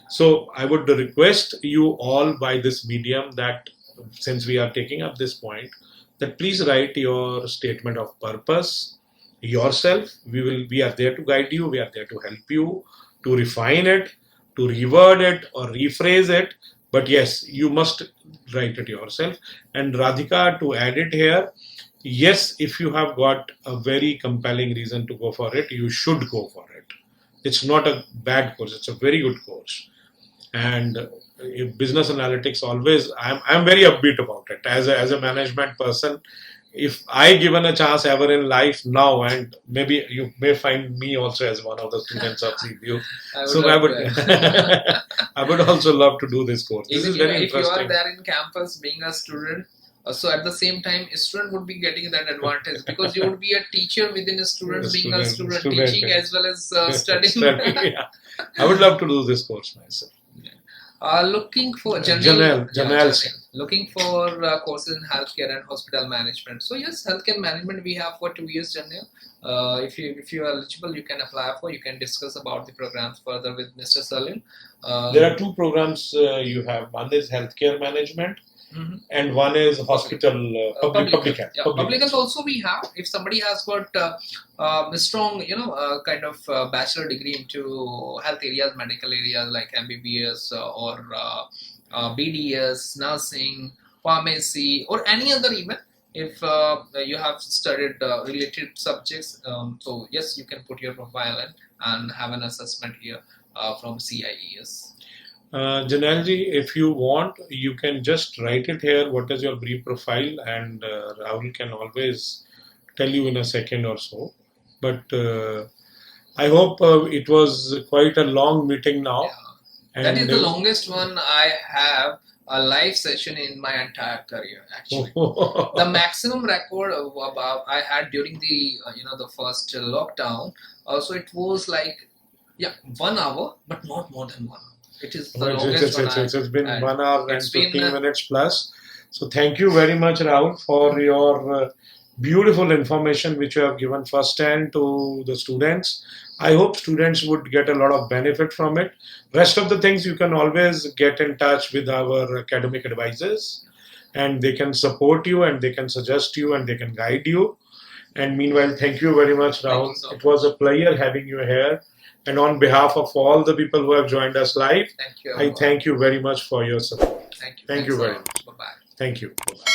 So I would request you all by this medium that, since we are taking up this point, that please write your statement of purpose yourself. We are there to guide you, we are there to help you to refine it, to reword it or rephrase it. But yes, you must write it yourself. And Radhika, to add it here, yes, if you have got a very compelling reason to go for it, you should go for it. It's not a bad course, it's a very good course. And business analytics always, I'm very upbeat about it as a management person. If I given a chance ever in life now, and maybe you may find me also as one of the students of CBU, so I would I would also love to do this course. This Even is very if you are interesting. there in campus being a student, so at the same time, a student would be getting that advantage because you would be a teacher within a student, being a student teaching as well as studying. Yeah. I would love to do this course myself. Looking for looking for courses in healthcare and hospital management. So yes, healthcare management we have for 2 years, Janil. If you are eligible, you can apply for. You can discuss about the programs further with Mr. Salil. There are two programs you have. One is healthcare management, and one is hospital public health. Public health also we have. If somebody has got a strong, kind of bachelor degree into health areas, medical areas like MBBS or BDS, nursing, pharmacy, or any other even. If you have studied related subjects, so yes, you can put your profile in and have an assessment here from CIES. Janelji, if you want, you can just write it here. What is your brief profile? And Rahul can always tell you in a second or so. But I hope it was quite a long meeting now. Yeah. And that is the longest one I have a live session in my entire career. Actually, the maximum record about I had during the the first lockdown. So it was like 1 hour, but not more than 1 hour. It is the longest one. It's been 1 hour and 15 minutes plus. So thank you very much, Rahul, for your beautiful information which you have given firsthand to the students. I hope students would get a lot of benefit from it. Rest of the things you can always get in touch with our academic advisors, and they can support you and they can suggest you and they can guide you. And meanwhile, thank you very much, Rahul. It was a pleasure having you here. And on behalf of all the people who have joined us live, I thank you very much for your support. Thank you. Thank you very much. Bye-bye. Thank you. Bye-bye.